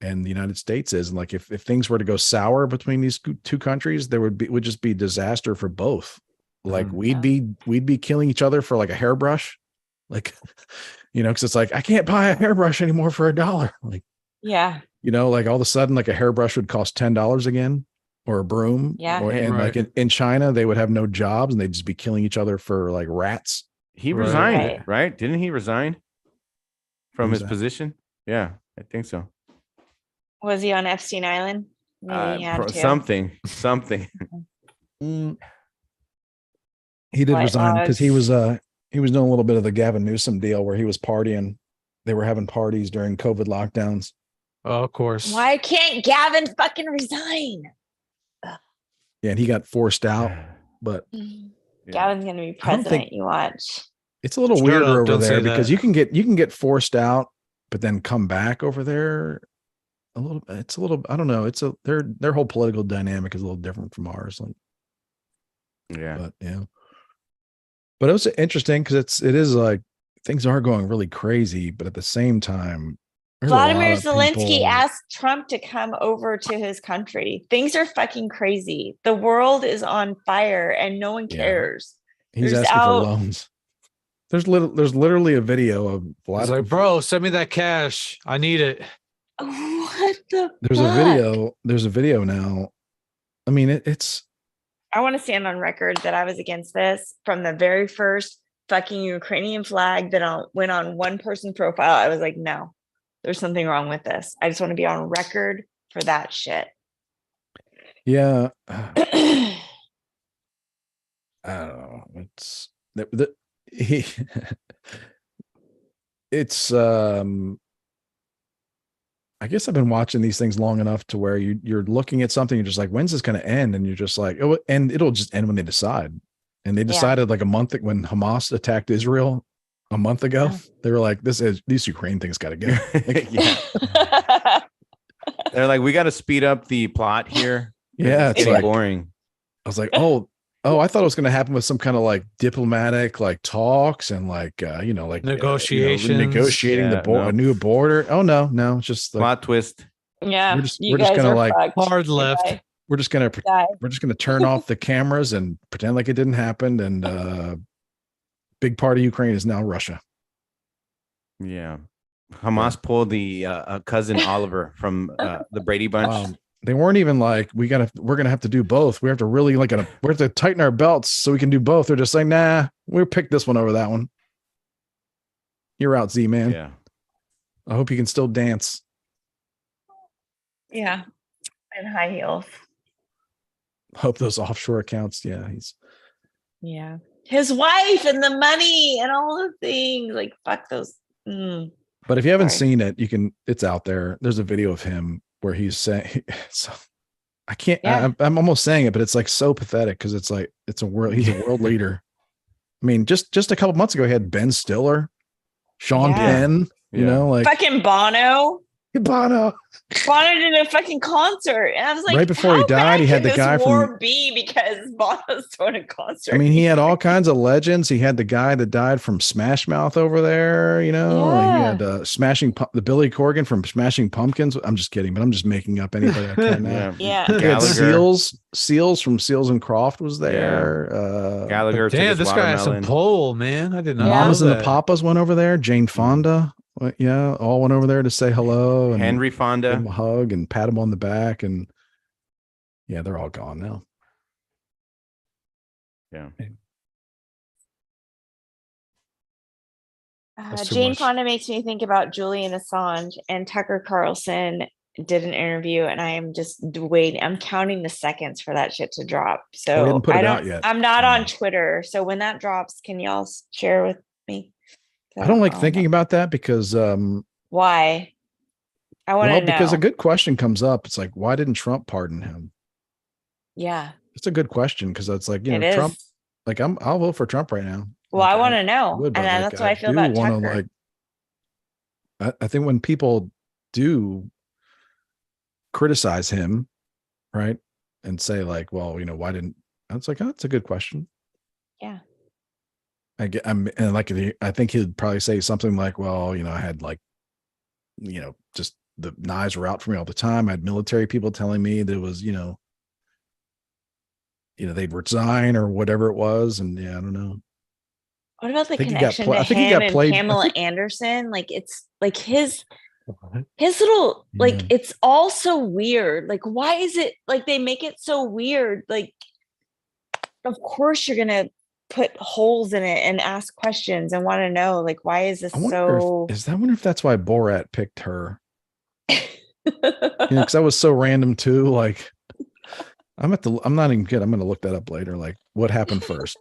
and the United States is, and like if things were to go sour between these two countries, there would just be disaster for both. Like we'd be killing each other for like a hairbrush, like because it's like I can't buy a hairbrush anymore for $1. Like like all of a sudden like a hairbrush would cost $10 again, or a broom. Like in China they would have no jobs and they'd just be killing each other for like rats. He resigned, right? Didn't he resign from his position? Yeah, I think so. Was he on Epstein Island? Maybe he had something. He did resign because he was doing a little bit of the Gavin Newsom deal where he was partying. They were having parties during COVID lockdowns. Oh, of course. Why can't Gavin fucking resign? Yeah, and he got forced out. But Gavin's gonna be president. You watch. It's a little weirder over there because you can get forced out, but then come back over there. It's a little. I don't know. Their whole political dynamic is a little different from ours. But it was interesting because it is like things are going really crazy, but at the same time, Vladimir Zelensky asked Trump to come over to his country. Things are fucking crazy. The world is on fire and no one cares. He's asking for loans. There's literally a video of Vladimir. He's like, bro, send me that cash. I need it. What the There's a video now. I mean, it's I want to stand on record that I was against this from the very first fucking Ukrainian flag that went on one person's profile. I was like, no, there's something wrong with this. I just want to be on record for that shit. Yeah. I don't know. It's I guess I've been watching these things long enough to where you're looking at something, you're just like, when's this going to end? And you're just like, oh, and it'll just end when they decide. And they decided like a month when Hamas attacked Israel a month ago, they were like, these Ukraine things got to go. They're like, we got to speed up the plot here. It's like boring. I was like, oh, I thought it was going to happen with some kind of like diplomatic like talks and like negotiations, negotiating a new border. Oh no, it's just plot twist. Yeah, we're just gonna like hard left. we're just gonna turn off the cameras and pretend like it didn't happen. And big part of Ukraine is now Russia. Yeah. Hamas pulled the cousin Oliver from the Brady Bunch. They weren't even like, we're gonna have to do both. We have to really we have to tighten our belts so we can do both. They're just like, nah, we'll pick this one over that one. You're out, Z-Man. Yeah. I hope you can still dance. Yeah. And high heels. Hope those offshore accounts. Yeah. Yeah. His wife and the money and all the things. Like, fuck those. But if you haven't seen it, it's out there. There's a video of him where he's saying, so I can't, I'm almost saying it, but it's like so pathetic because it's like, he's a world leader. I mean, just a couple months ago, he had Ben Stiller, Sean Penn, you know, like fucking Bono did a fucking concert, and I was like, right before he died, he had the guy from B because Bono's throwing a concert. I mean, he had all kinds of legends. He had the guy that died from Smash Mouth over there, you know. He had the Billy Corgan from Smashing Pumpkins. I'm just kidding, but I'm just making up anybody I can now. Seals from Seals and Croft was there. Gallagher. Damn, this guy has some pull, man. I didn't know. Mamas and the Papas went over there. Jane Fonda. All went over there to say hello. And Henry Fonda. Give him a hug and pat him on the back. And they're all gone now. Yeah. Jane Fonda makes me think about Julian Assange, and Tucker Carlson did an interview, and I am just waiting. I'm counting the seconds for that shit to drop. So I'm not on Twitter. So when that drops, can y'all share with me? I don't like thinking about that because why? I want to know. Because a good question comes up. It's like, why didn't Trump pardon him? Yeah. It's a good question because it's like, Trump, like I'll vote for Trump right now. Well, I want to know. And that's how I feel about Tucker. I think when people do criticize him, right, and say like, well, why didn't, it's like, oh, that's a good question. Yeah. I think he'd probably say something like, well, I had like, just the knives were out for me all the time. I had military people telling me that it was, they'd resign or whatever it was. And I don't know. What about the connection to him and Pamela Anderson? Like, it's like his little, like, it's all so weird. Like, why is it like they make it so weird? Like, of course you're going to put holes in it and ask questions and want to know, like, why is this I wonder if that's why Borat picked her. Because that was so random too. Like, I'm not even kidding. I'm going to look that up later. Like, what happened first?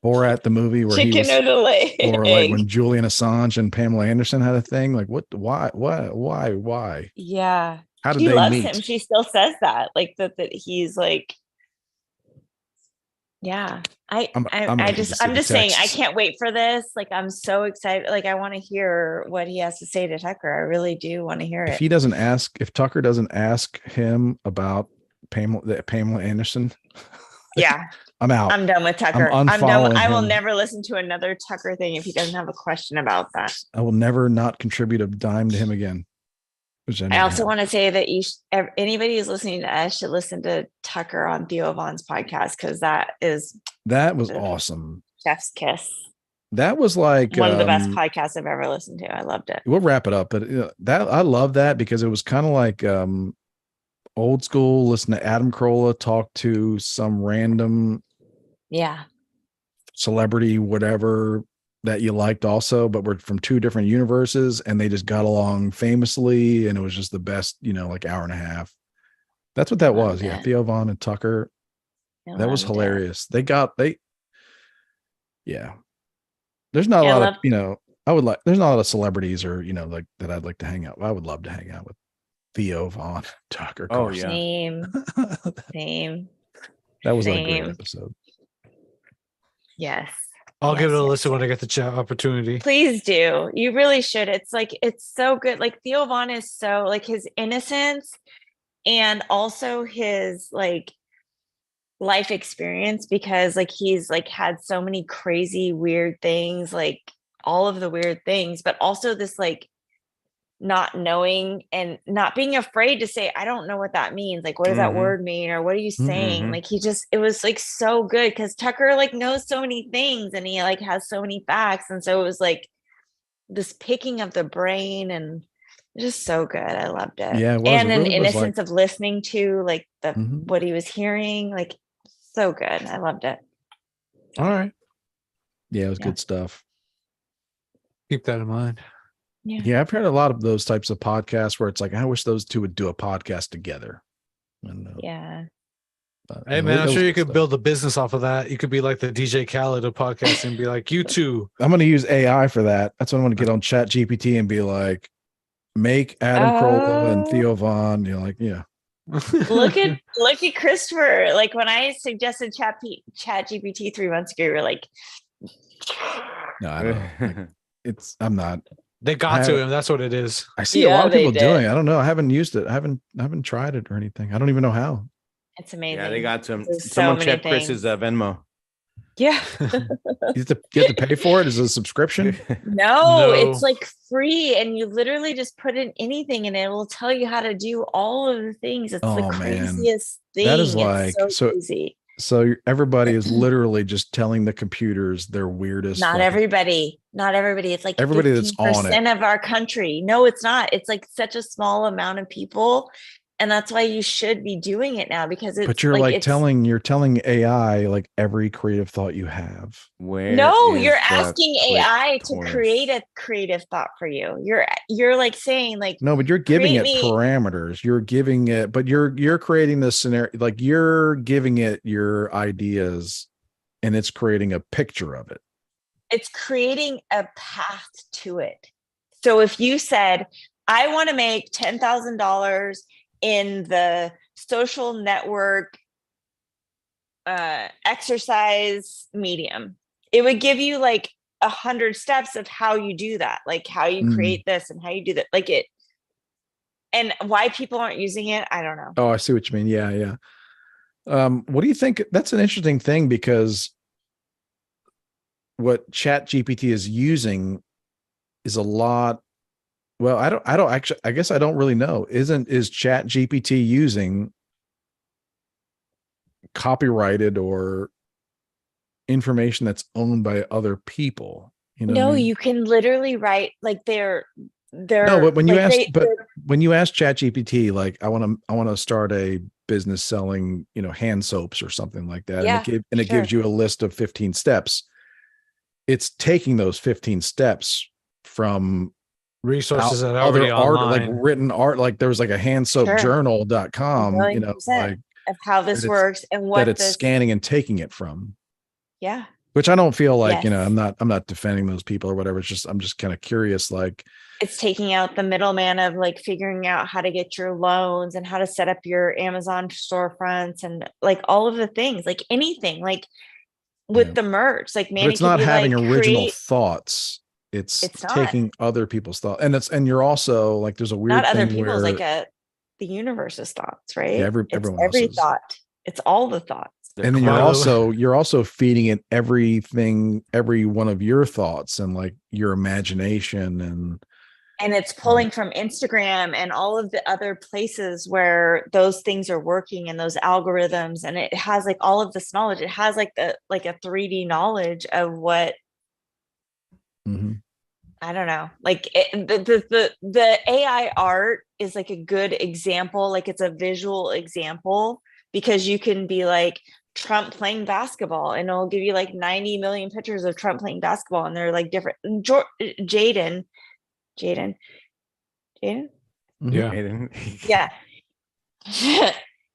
Borat, the movie where chicken or the leg, or like when Julian Assange and Pamela Anderson had a thing. Like, what? Why? Yeah. How did they meet? Him. She still says that, like that he's like. Yeah, I'm just saying, I can't wait for this. Like, I'm so excited. Like, I want to hear what he has to say to Tucker. I really do want to hear it. If Tucker doesn't ask him about Pamela Anderson, yeah, I'm out. I'm done with Tucker. I'm done. I will never listen to another Tucker thing if he doesn't have a question about that. I will never not contribute a dime to him again. I also want to say that anybody who's listening to us should listen to Tucker on Theo Vaughn's podcast, because that was awesome. Chef's kiss. That was like one of the best podcasts I've ever listened to. I loved it. We'll wrap it up, but I love that because it was kind of like old school. Listen to Adam Carolla talk to some random celebrity, whatever, that you liked also, but we're from two different universes and they just got along famously. And it was just the best, like hour and a half. That's what that was. Yeah. Theo Vaughn and Tucker. That was hilarious. There's not a lot of, there's not a lot of celebrities or, like that I'd like to hang out. I would love to hang out with Theo Vaughn, Tucker. Oh, yeah. Same. That was a great episode. Yes. I'll give it a listen when I get the chat opportunity. Please do. You really should. It's like, it's so good. Like, Theo Vaughn is so, like, his innocence and also his like life experience, because like he's like had so many crazy weird things, like all of the weird things, but also this like not knowing and not being afraid to say, I don't know what that means. Like, what does that word mean? Or what are you saying? Like, it was like so good because Tucker like knows so many things and he like has so many facts. And so it was like this picking of the brain and just so good. I loved it. Yeah, and an really innocence of listening to like the what he was hearing. Like, so good. I loved it. All right. Yeah, it was good stuff. Keep that in mind. Yeah, I've heard a lot of those types of podcasts where it's like, I wish those two would do a podcast together. And, hey man, I'm sure you could build a business off of that. You could be like the DJ Khaled of podcasting and be like, you two. I'm going to use AI for that. That's what I'm going to get on Chat GPT and be like, make Adam Carolla and Theo Vaughn. You're like, yeah. look at Christopher. Like when I suggested Chat GPT 3 months ago, you were like, no, I don't. Like, I'm not. They got to him. That's what it is. I see a lot of people doing it. I don't know. I haven't used it. I haven't tried it or anything. I don't even know how. It's amazing. Yeah, they got to him. Someone check Chris's Venmo. Yeah. You have to pay for it? Is it a subscription? No, it's like free, and you literally just put in anything and it will tell you how to do all of the things. It's the craziest thing. That is like so crazy. So everybody is literally just telling the computers their weirdest. Not everybody. It's like everybody that's on it. Of our country. No, it's not. It's like such a small amount of people. And that's why you should be doing it now because it's. But you're telling AI like every creative thought you have. You're asking AI to create a creative thought for you. You're like saying like. No, but you're giving it parameters. You're giving it, but you're creating this scenario. Like you're giving it your ideas, and it's creating a picture of it. It's creating a path to it. So if you said, I want to make $10,000 in the social network exercise medium, it would give you like 100 steps of how you do that, like how you create this and how you do that, like it. And why people aren't using it, I don't know. Oh, I see what you mean. Yeah. What do you think? That's an interesting thing because what Chat GPT is using is a lot. Well, I don't actually, I guess I don't really know. Is Chat GPT using copyrighted or information that's owned by other people? You know, no, you can literally write like they're no, but when like when you ask Chat GPT, like I want to start a business selling, hand soaps or something like that. Yeah, and it gives you a list of 15 steps. It's taking those 15 steps from resources that are already art, online. like written art, like there was like a handsoapjournal.com, of how this works and what that it's scanning and taking it from. Yeah. Which I don't feel like, I'm not defending those people or whatever. It's just, I'm just kind of curious, like it's taking out the middleman of like figuring out how to get your loans and how to set up your Amazon storefronts and like all of the things, like anything, like with the merch, like man, it's not having original thoughts. It's taking other people's thoughts, and you're also like, there's a weird not thing other people's, where, like the universe's thoughts, right? Yeah, every else's thought. It's all the thoughts. And then you're also feeding it everything, every one of your thoughts and like your imagination and it's pulling from Instagram and all of the other places where those things are working and those algorithms, and it has like all of this knowledge. It has like a 3D knowledge of what I don't know. Like the AI art is like a good example. Like it's a visual example because you can be like Trump playing basketball and it'll give you like 90 million pictures of Trump playing basketball and they're like different. Jaden. Yeah. Yeah.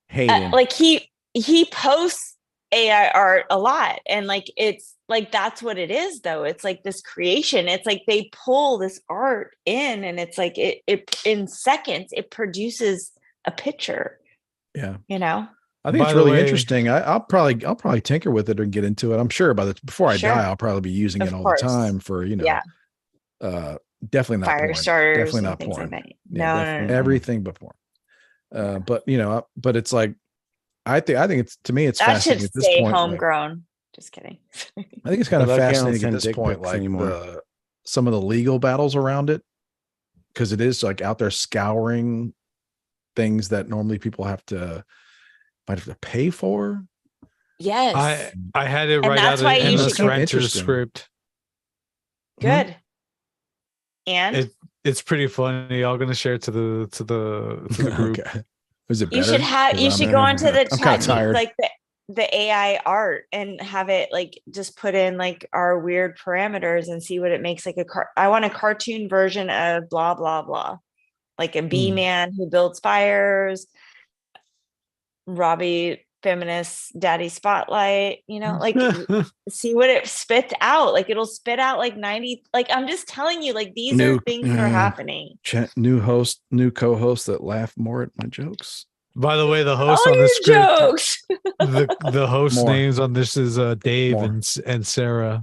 Hayden. Like he posts AI art a lot, and like it's like that's what it is though. It's like this creation. It's like they pull this art in and it's like it in seconds it produces a picture. Yeah. I think it's really interesting. I'll probably tinker with it and get into it. I'm sure before I die, I'll probably be using it all the time for, definitely not fire porn. starters, definitely not porn. Like No. Everything but porn. But it's like, I think it's, to me, it's that fascinating should at this stay point. homegrown. Just kidding. I think it's kind of fascinating at this point, like some of the legal battles around it. because it is like out there scouring things that normally people might have to pay for. Yes. I had it And right that's out why in you the should- Ranters script. Good. And It's pretty funny. I'm gonna share it to the group. Okay. Is it better? you should go onto the I'm kind chat, of tired. like the AI art, and have it like just put in like our weird parameters and see what it makes. Like I want a cartoon version of blah blah blah, like a bee man who builds fires, Robbie feminist daddy spotlight, like see what it spits out. Like it'll spit out like 90, like I'm just telling you, like these are things that are happening. New co-host that laugh more at my jokes. By the way, the host All on your the script, jokes. the host names on this is Dave More. and Sarah.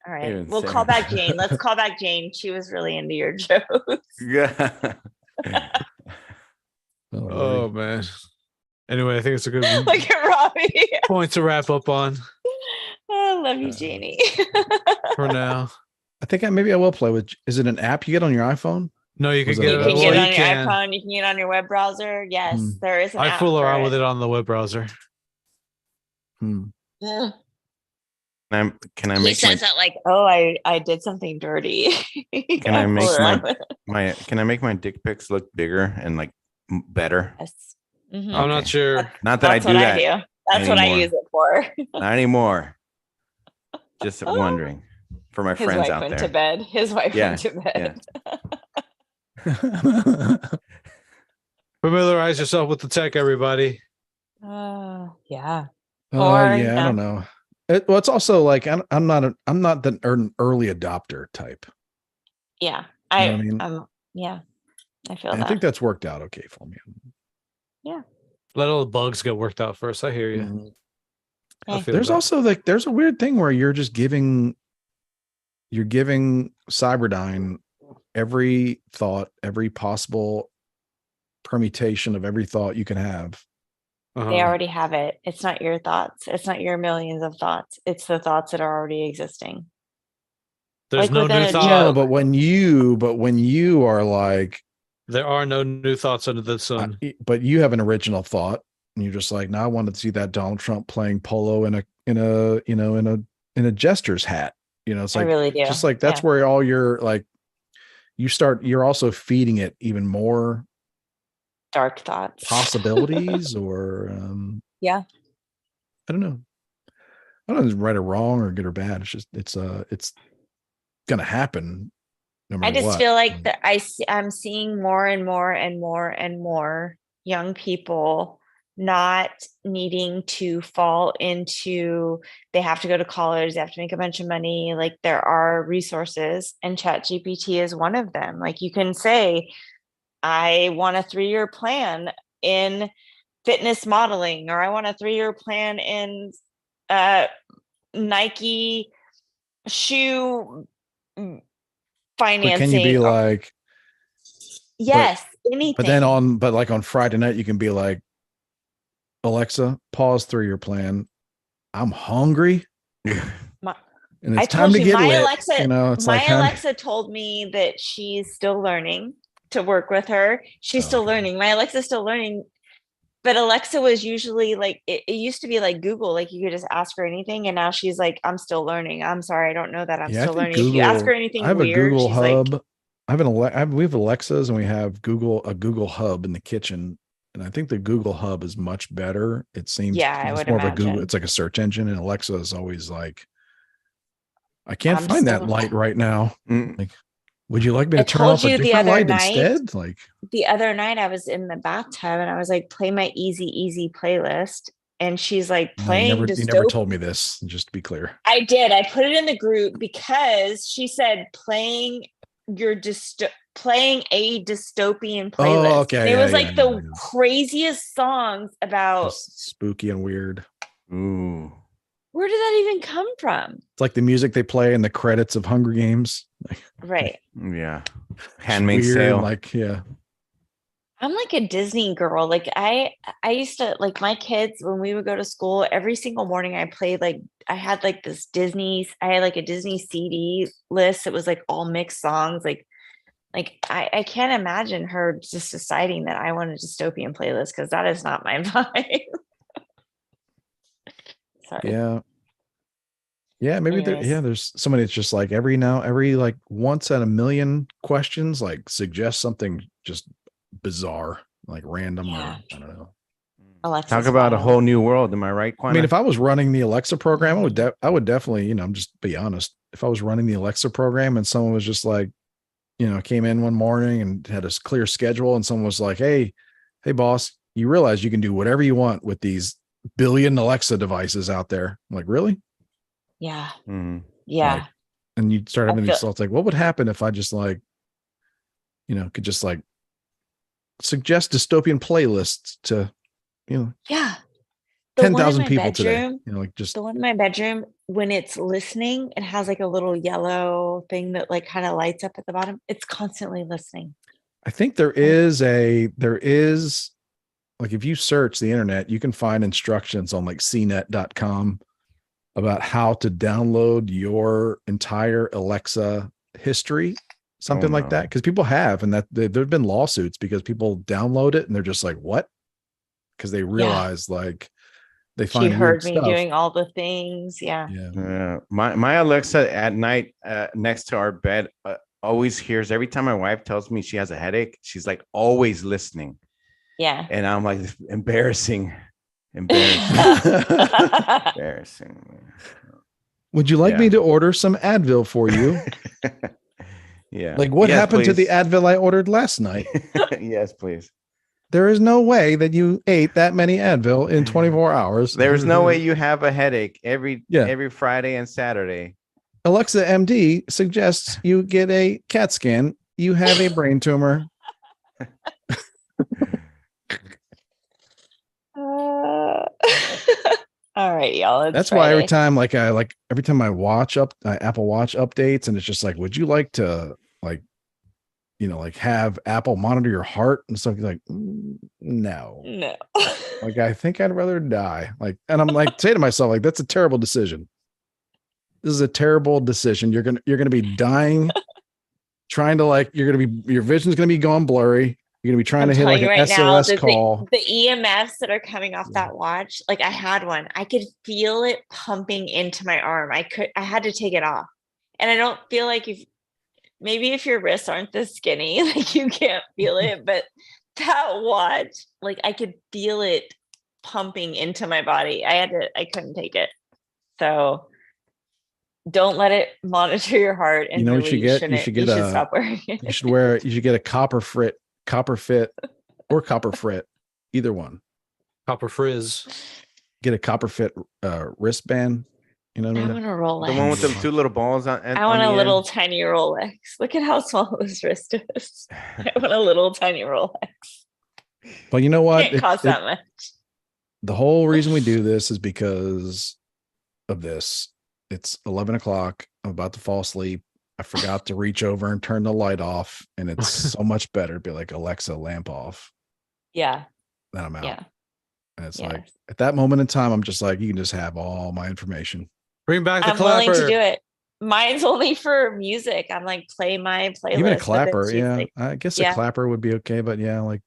All right, we'll call back Jane. Let's call back Jane. She was really into your jokes. Yeah. Oh man. Anyway, I think it's a good Look at Robbie. point to wrap up on I love you, Janie. for now. I think maybe I will play with. Is it an app you get on your iPhone? No, you can Was it get You a- can well, get it you on your can. iPhone. You can get it on your web browser. Yes, there is an I app fool for around it. with it on the web browser. Mm. Can I He make says that like, oh, I did something dirty. can I make can I make my dick pics look bigger and like better? Yes. Mm-hmm. I'm not sure. Not that I do that. That's what I use it for. Not anymore. Just wondering for my friends wife out went there. to bed. His wife went to bed. Familiarize yourself with the tech, everybody. Yeah. I don't know. It's also like I'm not the early adopter type. Yeah, You know what I mean? Yeah, I feel and that. I think that's worked out okay for me. Yeah. Let all the bugs get worked out first. I hear you. Mm-hmm. There's also like there's a weird thing where you're giving Cyberdyne every thought, every possible permutation of every thought you can have. They already have it. It's not your thoughts. It's not your millions of thoughts. It's the thoughts that are already existing. There's no new thoughts. No, but when you are like, there are no new thoughts under the sun. But you have an original thought, and you're just like, "No, I wanted to see that Donald Trump playing polo in a jester's hat." It's like, I really do. Just like that's where all your like, you're also feeding it even more dark thoughts, possibilities, or I don't know. I don't know if it's right or wrong or good or bad. It's just it's gonna happen. No I just feel like that I'm seeing more and more and more and more young people not needing to fall into, they have to go to college, they have to make a bunch of money. Like there are resources, and ChatGPT is one of them. Like you can say, I want a 3-year plan in fitness modeling, or I want a 3-year plan in Nike shoe financing. But can you be like, yes, anything. But then on Friday night, you can be like, Alexa, pause 3-year plan. I'm hungry. And it's time to get lit. Alexa told me that she's still learning to work with her. She's still learning. My Alexa's still learning. But Alexa was usually like, it used to be like Google, like you could just ask her anything. And now she's like, I'm still learning. I'm sorry, I don't know that. I'm still learning. Google, if you ask her anything I have weird, a Google she's Hub. Like, we have Alexas, and we have a Google Hub in the kitchen. And I think the Google Hub is much better. It seems I would more imagine. of a Google. It's like a search engine, and Alexa is always like, I can't find that light right now. Like, would you like me to turn off a different light instead? Like the other night I was in the bathtub and I was like, play my easy playlist. And she's like playing. You never told me this, just to be clear. I did. I put it in the group because she said playing a dystopian playlist. Oh, okay. It was like the craziest songs about just spooky and weird. Ooh. Where did that even come from? It's like the music they play in the credits of Hunger Games. Right. Yeah. Handmaid's Tale. Like, yeah. I'm like a Disney girl. Like I used to, like my kids, when we would go to school, every single morning I played I had like a Disney CD list. It was like all mixed songs. Like Like I can't imagine her just deciding that I want a dystopian playlist, because that is not my vibe. Sorry. Yeah, maybe Anyways. there's somebody that's just like every like once at a million questions, like suggest something just bizarre, like random, or I don't know. Alexa's Talk about a wild. whole new world. Am I right, I mean, Quana? if I was running the Alexa program, I would definitely, I'm just be honest. If I was running the Alexa program and someone was just like, came in one morning and had a clear schedule, and someone was like, hey boss, you realize you can do whatever you want with these billion Alexa devices out there. I'm like, really? Yeah. Mhm. Yeah. Like, and you start having these thoughts like, what would happen if I just like, could just like suggest dystopian playlists to, yeah. 10,000 people today, like just the one in my bedroom, when it's listening, it has like a little yellow thing that like kind of lights up at the bottom. It's constantly listening. I think there is like, if you search the internet, you can find instructions on like cnet.com about how to download your entire Alexa history, something like that. Cause people have, and that there've been lawsuits because people download it and they're just like, what? Cause they realize like they find she heard weird me stuff. doing all the things. Yeah. My Alexa at night next to our bed always hears every time my wife tells me she has a headache. She's like always listening. Yeah. And I'm like, embarrassing. Would you like me to order some Advil for you? Yeah. Like what happened to the Advil I ordered last night? Yes, please. There is no way that you ate that many Advil in 24 hours. There is no way you have a headache every Friday and Saturday. Alexa MD suggests you get a CAT scan. You have a brain tumor. All right, y'all. That's Friday. Why every time every time I watch Apple Watch updates, and it's just like, would you like to like have Apple monitor your heart and stuff? Like, no. Like, I think I'd rather die. Like, and I'm like, say to myself, like, that's a terrible decision. This is a terrible decision. You're gonna be dying, trying to your vision's gonna be going blurry. You're gonna be trying to hit like an SOS call. The EMFs that are coming off that watch, like I had one. I could feel it pumping into my arm. I had to take it off. And I don't feel like maybe if your wrists aren't this skinny, like you can't feel it, but that watch, like I could feel it pumping into my body. I couldn't take it. So don't let it monitor your heart. And what you get? You should stop wearing it. You should get a copper fit, or copper frit, either one. Copper frizz. Get a copper fit wristband. You know what I mean? I want a Rolex. The one with them two little balls on. I want a little tiny Rolex. Look at how small this wrist is. I want a little tiny Rolex. But you know what? It costs that much. The whole reason we do this is because of this. It's 11 o'clock. I'm about to fall asleep. I forgot to reach over and turn the light off, and it's so much better to be like, Alexa, lamp off. Yeah. Then I'm out. Yeah. And it's like at that moment in time, I'm just like, you can just have all my information. Bring back the I'm clapper. willing to do it. Mine's only for music. I'm like, play my playlist. Even a clapper, I guess a clapper would be okay, but like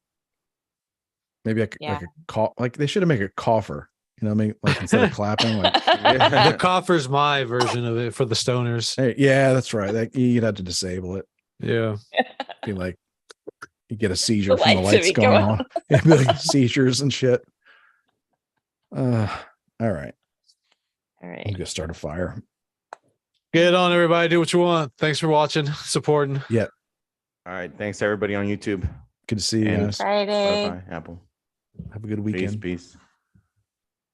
maybe like a call. Like they should have made a cougher. You know what I mean? Like instead of clapping, like the coffer's my version of it for the stoners. Hey, yeah, that's right. Like, you'd have to disable it. Yeah. Be like, you get a seizure from the lights going on. It'd be like seizures and shit. All right. I'm gonna start a fire. Get on, everybody. Do what you want. Thanks for watching, supporting. Yeah. All right. Thanks everybody on YouTube. Good to see you guys. Friday. Bye, Apple. Have a good weekend. Peace.